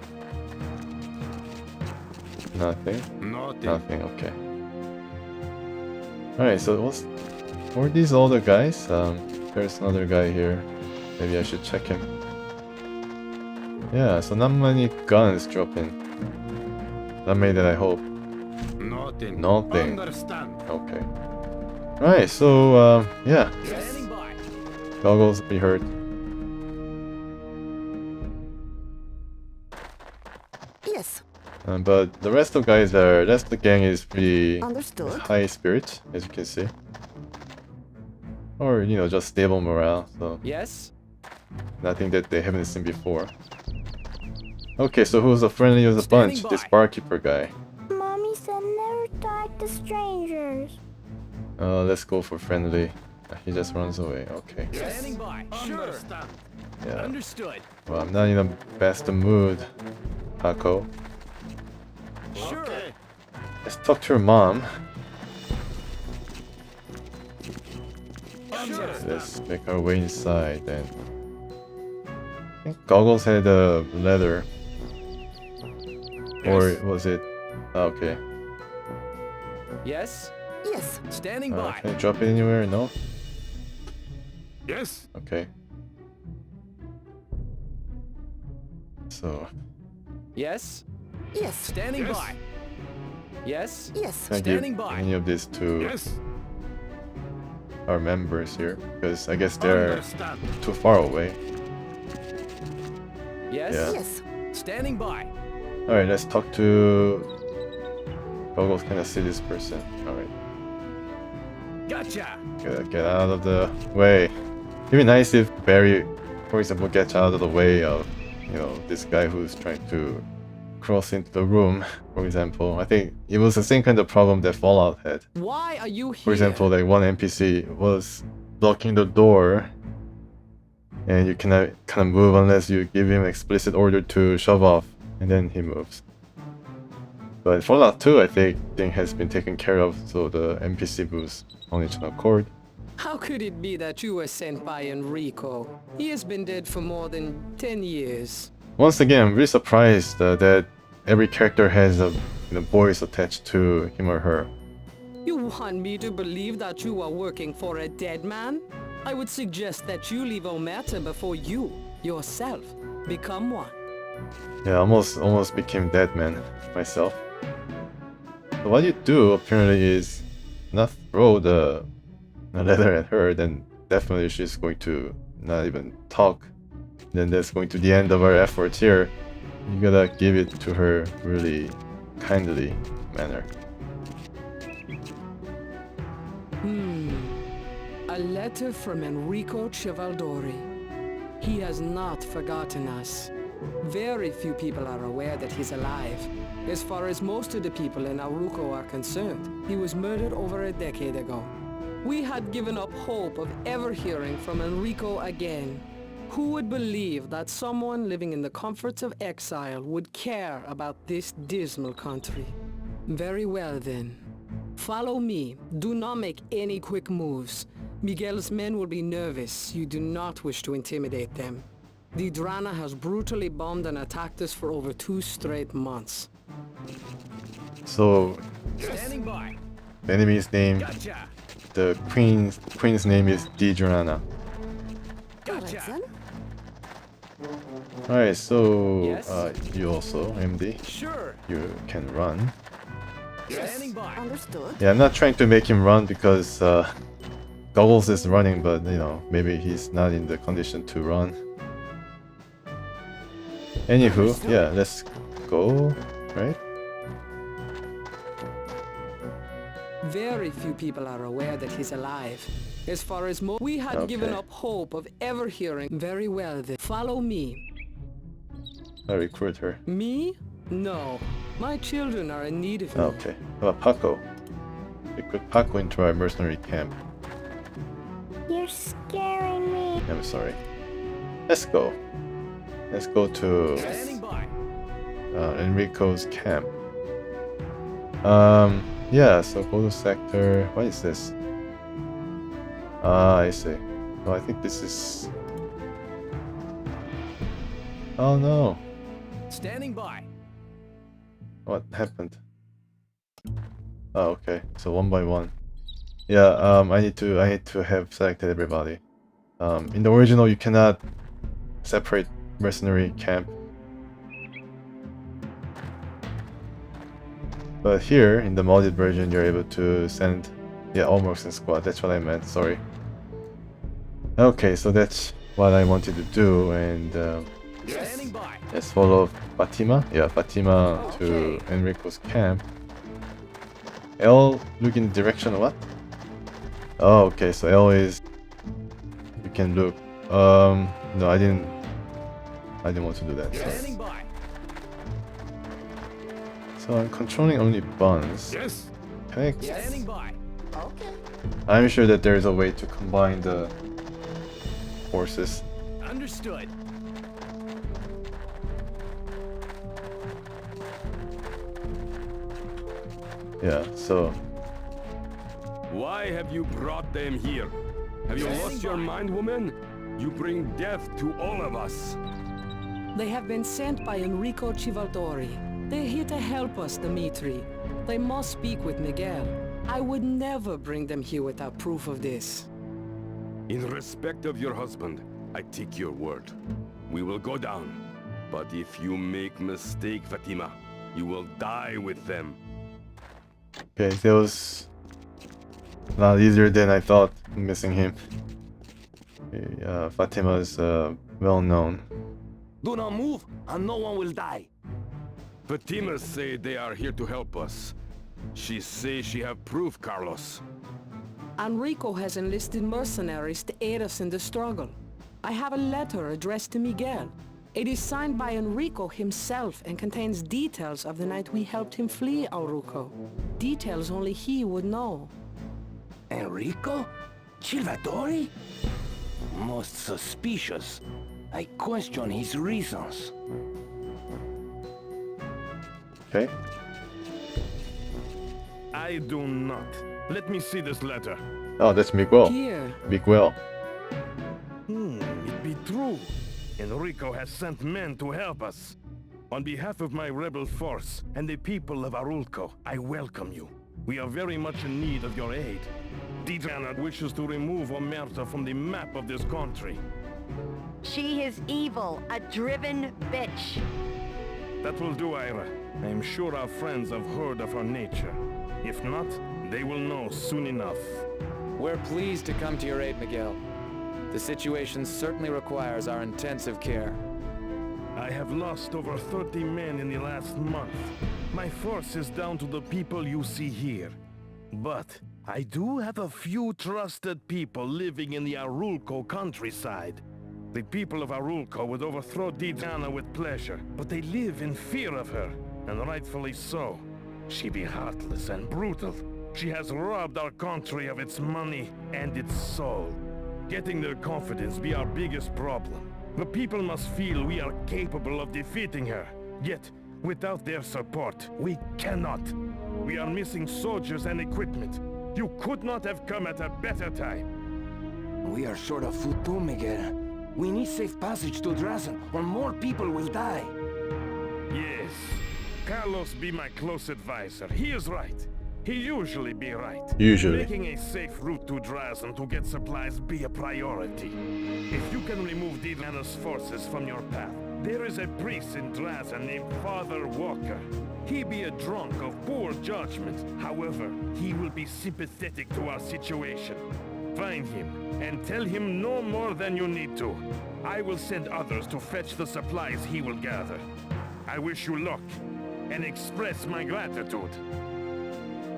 [SPEAKER 1] Nothing.
[SPEAKER 4] Nothing.
[SPEAKER 1] Nothing, okay. Alright, so were these all the guys? There's another guy here. Maybe I should check him. Yeah, so not many guns dropping. Not many that I hope.
[SPEAKER 4] Nothing.
[SPEAKER 1] Nothing.
[SPEAKER 4] Understand.
[SPEAKER 1] Okay. Alright, so yeah.
[SPEAKER 8] Standing by.
[SPEAKER 1] Goggles be hurt.
[SPEAKER 6] Yes.
[SPEAKER 1] But the rest of the gang is pretty
[SPEAKER 6] Understood.
[SPEAKER 1] high spirit, as you can see. Or, you know, just stable morale, so
[SPEAKER 5] Yes?
[SPEAKER 1] nothing that they haven't seen before. Okay, so who's the friendly of the
[SPEAKER 8] Standing
[SPEAKER 1] bunch? This
[SPEAKER 8] by.
[SPEAKER 1] barkeeper guy.
[SPEAKER 9] Mommy said never talk to strangers.
[SPEAKER 1] Let's go for friendly. He just runs away, okay.
[SPEAKER 8] Standing by. Sure.
[SPEAKER 4] Understand.
[SPEAKER 1] Yeah.
[SPEAKER 8] Understood.
[SPEAKER 1] Well, I'm not in the best mood, Paco.
[SPEAKER 8] Sure.
[SPEAKER 4] Okay.
[SPEAKER 1] Let's talk to your mom.
[SPEAKER 8] Sure.
[SPEAKER 1] Let's make our way inside then. I think Goggles had a leather. Or
[SPEAKER 4] Yes.
[SPEAKER 1] was it? Oh, okay.
[SPEAKER 5] Yes?
[SPEAKER 6] Yes.
[SPEAKER 8] Standing by.
[SPEAKER 1] Can I drop it anywhere? No?
[SPEAKER 7] Yes.
[SPEAKER 1] Okay. So,
[SPEAKER 5] Yes?
[SPEAKER 6] Yes.
[SPEAKER 8] Standing
[SPEAKER 7] Yes.
[SPEAKER 8] by.
[SPEAKER 5] Yes?
[SPEAKER 6] Yes.
[SPEAKER 1] can I
[SPEAKER 8] Standing
[SPEAKER 1] give
[SPEAKER 8] by.
[SPEAKER 1] any of this to
[SPEAKER 7] Yes.
[SPEAKER 1] our members here? Because I guess they're
[SPEAKER 4] Understand.
[SPEAKER 1] too far away.
[SPEAKER 5] Yes?
[SPEAKER 1] Yeah.
[SPEAKER 6] Yes.
[SPEAKER 8] Standing by.
[SPEAKER 1] Alright, let's talk to... Goggles kind of see this person. Alright.
[SPEAKER 8] Gotcha.
[SPEAKER 1] Get out of the way. It'd be nice if Barry, for example, gets out of the way of, you know, this guy who's trying to cross into the room, for example. I think it was the same kind of problem that Fallout had.
[SPEAKER 5] Why are you here?
[SPEAKER 1] For example, like one NPC was blocking the door and you cannot kind of move unless you give him explicit order to shove off and then he moves. But in Fallout 2, I think thing has been taken care of, so the NPC moves on its own accord.
[SPEAKER 10] How could it be that you were sent by Enrico? He has been dead for more than 10 years.
[SPEAKER 1] Once again, I'm really surprised that every character has a voice attached to him or her.
[SPEAKER 10] You want me to believe that you are working for a dead man? I would suggest that you leave Omerta before you, yourself, become one.
[SPEAKER 1] Yeah, almost became dead man myself. So what you do apparently is not throw the leather at her, then definitely she's going to not even talk. Then that's going to be the end of our efforts here. You gotta give it to her really kindly manner.
[SPEAKER 10] A letter from Enrico Civaldori. He has not forgotten us. Very few people are aware that he's alive. As far as most of the people in Arulco are concerned, he was murdered over a decade ago. We had given up hope of ever hearing from Enrico again. Who would believe that someone living in the comforts of exile would care about this dismal country? Very well then. Follow me. Do not make any quick moves. Miguel's men will be nervous. You do not wish to intimidate them. The Drana has brutally bombed and attacked us for over 2 straight months.
[SPEAKER 1] So
[SPEAKER 8] Standing by.
[SPEAKER 1] the enemy's name,
[SPEAKER 8] Gotcha.
[SPEAKER 1] the queen's name is Didrana.
[SPEAKER 6] Alright
[SPEAKER 8] Gotcha.
[SPEAKER 6] then.
[SPEAKER 1] Alright, so
[SPEAKER 5] Yes?
[SPEAKER 1] you also, MD,
[SPEAKER 8] Sure.
[SPEAKER 1] you can run.
[SPEAKER 8] Standing by.
[SPEAKER 6] Understood.
[SPEAKER 1] Yeah, I'm not trying to make him run because Goggles is running, but you know, maybe he's not in the condition to run. Anywho, yeah, let's go, right?
[SPEAKER 10] Very few people are aware that he's alive. As far as we had given up hope of ever hearing. Very well then. Follow me.
[SPEAKER 1] I recruit her.
[SPEAKER 10] Me? No. My children are in need of me.
[SPEAKER 1] Okay. How about Paco? Recruit Paco into our mercenary camp.
[SPEAKER 9] You're scaring me.
[SPEAKER 1] I'm sorry. Let's go. Let's go to
[SPEAKER 8] Standing by.
[SPEAKER 1] Enrico's camp. Yeah, so go to sector. What is this? Ah, I see. Oh, I think this is. Oh no.
[SPEAKER 8] Standing by.
[SPEAKER 1] What happened? Oh, okay. So one by one. Yeah, I need to have selected everybody. In the original you cannot separate mercenary camp. But here, in the modded version, you're able to send, all mercs in squad. That's what I meant, sorry. Okay, so that's what I wanted to do, and
[SPEAKER 8] Standing by.
[SPEAKER 1] let's follow Fatima. Yeah, Fatima to Enrico's camp. L, look in the direction of what? Oh, okay, so L is... You can look... no, I didn't want to do that.
[SPEAKER 8] Standing by.
[SPEAKER 1] So I'm controlling only Buns.
[SPEAKER 4] Yes.
[SPEAKER 1] Can I...
[SPEAKER 8] Standing by.
[SPEAKER 6] Okay.
[SPEAKER 1] I'm sure that there is a way to combine the forces.
[SPEAKER 8] Understood.
[SPEAKER 1] Yeah, so...
[SPEAKER 4] Why have you brought them here? Have you lost your mind, woman? You bring death to all of us.
[SPEAKER 10] They have been sent by Enrico Civaldori. They're here to help us, Dimitri. They must speak with Miguel. I would never bring them here without proof of this.
[SPEAKER 4] In respect of your husband, I take your word. We will go down. But if you make mistake, Fatima, you will die with them.
[SPEAKER 1] Okay, that was... not easier than I thought, missing him. Fatima is well known.
[SPEAKER 7] Do not move, and no one will die.
[SPEAKER 4] Fatima say they are here to help us. She say she have proof, Carlos.
[SPEAKER 10] Enrico has enlisted mercenaries to aid us in the struggle. I have a letter addressed to Miguel. It is signed by Enrico himself and contains details of the night we helped him flee Arulco. Details only he would know.
[SPEAKER 8] Enrico? Civaldori? Most suspicious. I question his reasons.
[SPEAKER 1] Okay.
[SPEAKER 7] I do not. Let me see this letter.
[SPEAKER 1] Oh, that's Miguel.
[SPEAKER 10] Here,
[SPEAKER 1] Miguel.
[SPEAKER 7] It be true. Enrico has sent men to help us. On behalf of my rebel force and the people of Arulco, I welcome you. We are very much in need of your aid. Diana wishes to remove Omerta from the map of this country.
[SPEAKER 11] She is evil, a driven bitch.
[SPEAKER 7] That will do, Ira. I am sure our friends have heard of her nature. If not, they will know soon enough.
[SPEAKER 5] We're pleased to come to your aid, Miguel. The situation certainly requires our intensive care.
[SPEAKER 7] I have lost over 30 men in the last month. My force is down to the people you see here. But I do have a few trusted people living in the Arulco countryside. The people of Arulco would overthrow Diana with pleasure, but they live in fear of her, and rightfully so. She be heartless and brutal. She has robbed our country of its money and its soul. Getting their confidence be our biggest problem. The people must feel we are capable of defeating her. Yet, without their support, we cannot. We are missing soldiers and equipment. You could not have come at a better time.
[SPEAKER 8] We are short of food too, Miguel. We need safe passage to Drazen, or more people will die.
[SPEAKER 7] Yes. Carlos be my close advisor. He is right. He usually be right.
[SPEAKER 1] Usually.
[SPEAKER 7] Making a safe route to Drazen to get supplies be a priority. If you can remove Diana's forces from your path, there is a priest in Drazen named Father Walker. He be a drunk of poor judgment. However, he will be sympathetic to our situation. Find him, and tell him no more than you need to. I will send others to fetch the supplies he will gather. I wish you luck, and express my gratitude.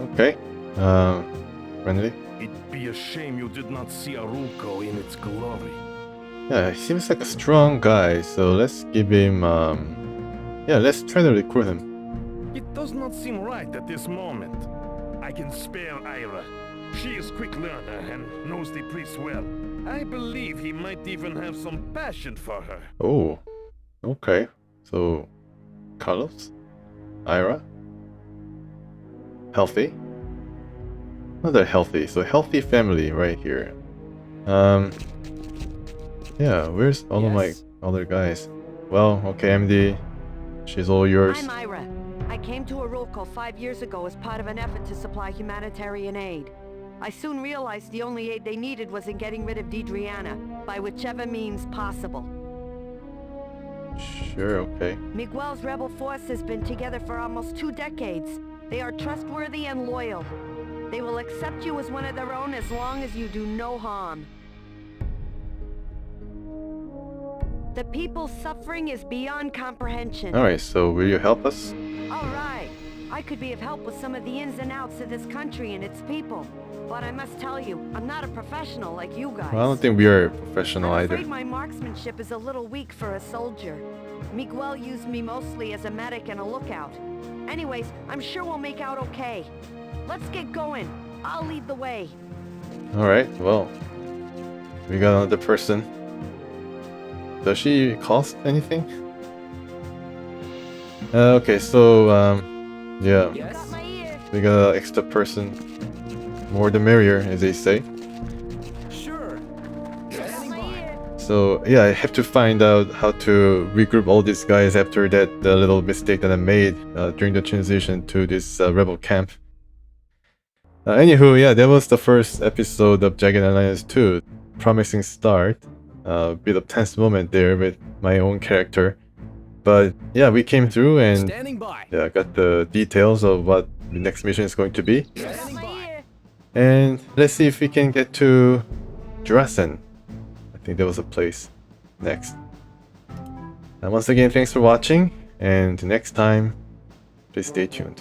[SPEAKER 1] Okay. friendly.
[SPEAKER 7] It'd be a shame you did not see Arulco in its glory.
[SPEAKER 1] Yeah, he seems like a strong guy, so let's give him, yeah, let's try to recruit him.
[SPEAKER 7] It does not seem right at this moment. I can spare Ira. She is quick learner and knows the priest well. I believe he might even have some passion for her.
[SPEAKER 1] Oh, okay. So, Carlos? Ira? Healthy? Another healthy, so healthy family right here. Yeah, where's all of my other guys? Well, okay, MD, she's all yours.
[SPEAKER 11] I'm Ira. I came to Arulco 5 years ago as part of an effort to supply humanitarian aid. I soon realized the only aid they needed was in getting rid of Deidreana, by whichever means possible.
[SPEAKER 1] Sure, okay.
[SPEAKER 11] Miguel's rebel force has been together for almost 2 decades. They are trustworthy and loyal. They will accept you as one of their own as long as you do no harm. The people's suffering is beyond comprehension.
[SPEAKER 1] Alright, so will you help us?
[SPEAKER 11] Alright. I could be of help with some of the ins and outs of this country and its people. But I must tell you, I'm not a professional like you guys.
[SPEAKER 1] Well, I don't think we are professional
[SPEAKER 11] I'm
[SPEAKER 1] either.
[SPEAKER 11] afraid my marksmanship is a little weak for a soldier. Miguel used me mostly as a medic and a lookout. Anyways, I'm sure we'll make out okay. Let's get going. I'll lead the way.
[SPEAKER 1] Alright, well, we got another person. Does she cost anything? Okay, so, yeah.
[SPEAKER 11] Got my ear.
[SPEAKER 1] We got an extra person. More the merrier, as they say.
[SPEAKER 8] Sure.
[SPEAKER 11] Got my ear.
[SPEAKER 1] So, yeah, I have to find out how to regroup all these guys after that little mistake that I made during the transition to this rebel camp. Anywho, yeah, that was the first episode of Jagged Alliance 2. Promising start. Bit of tense moment there with my own character. But yeah, we came through and
[SPEAKER 8] Standing by.
[SPEAKER 1] yeah, got the details of what the next mission is going to be.
[SPEAKER 11] Got my ear.
[SPEAKER 1] And let's see if we can get to Jurasen. I think there was a place next. And once again, thanks for watching, and next time, please stay tuned.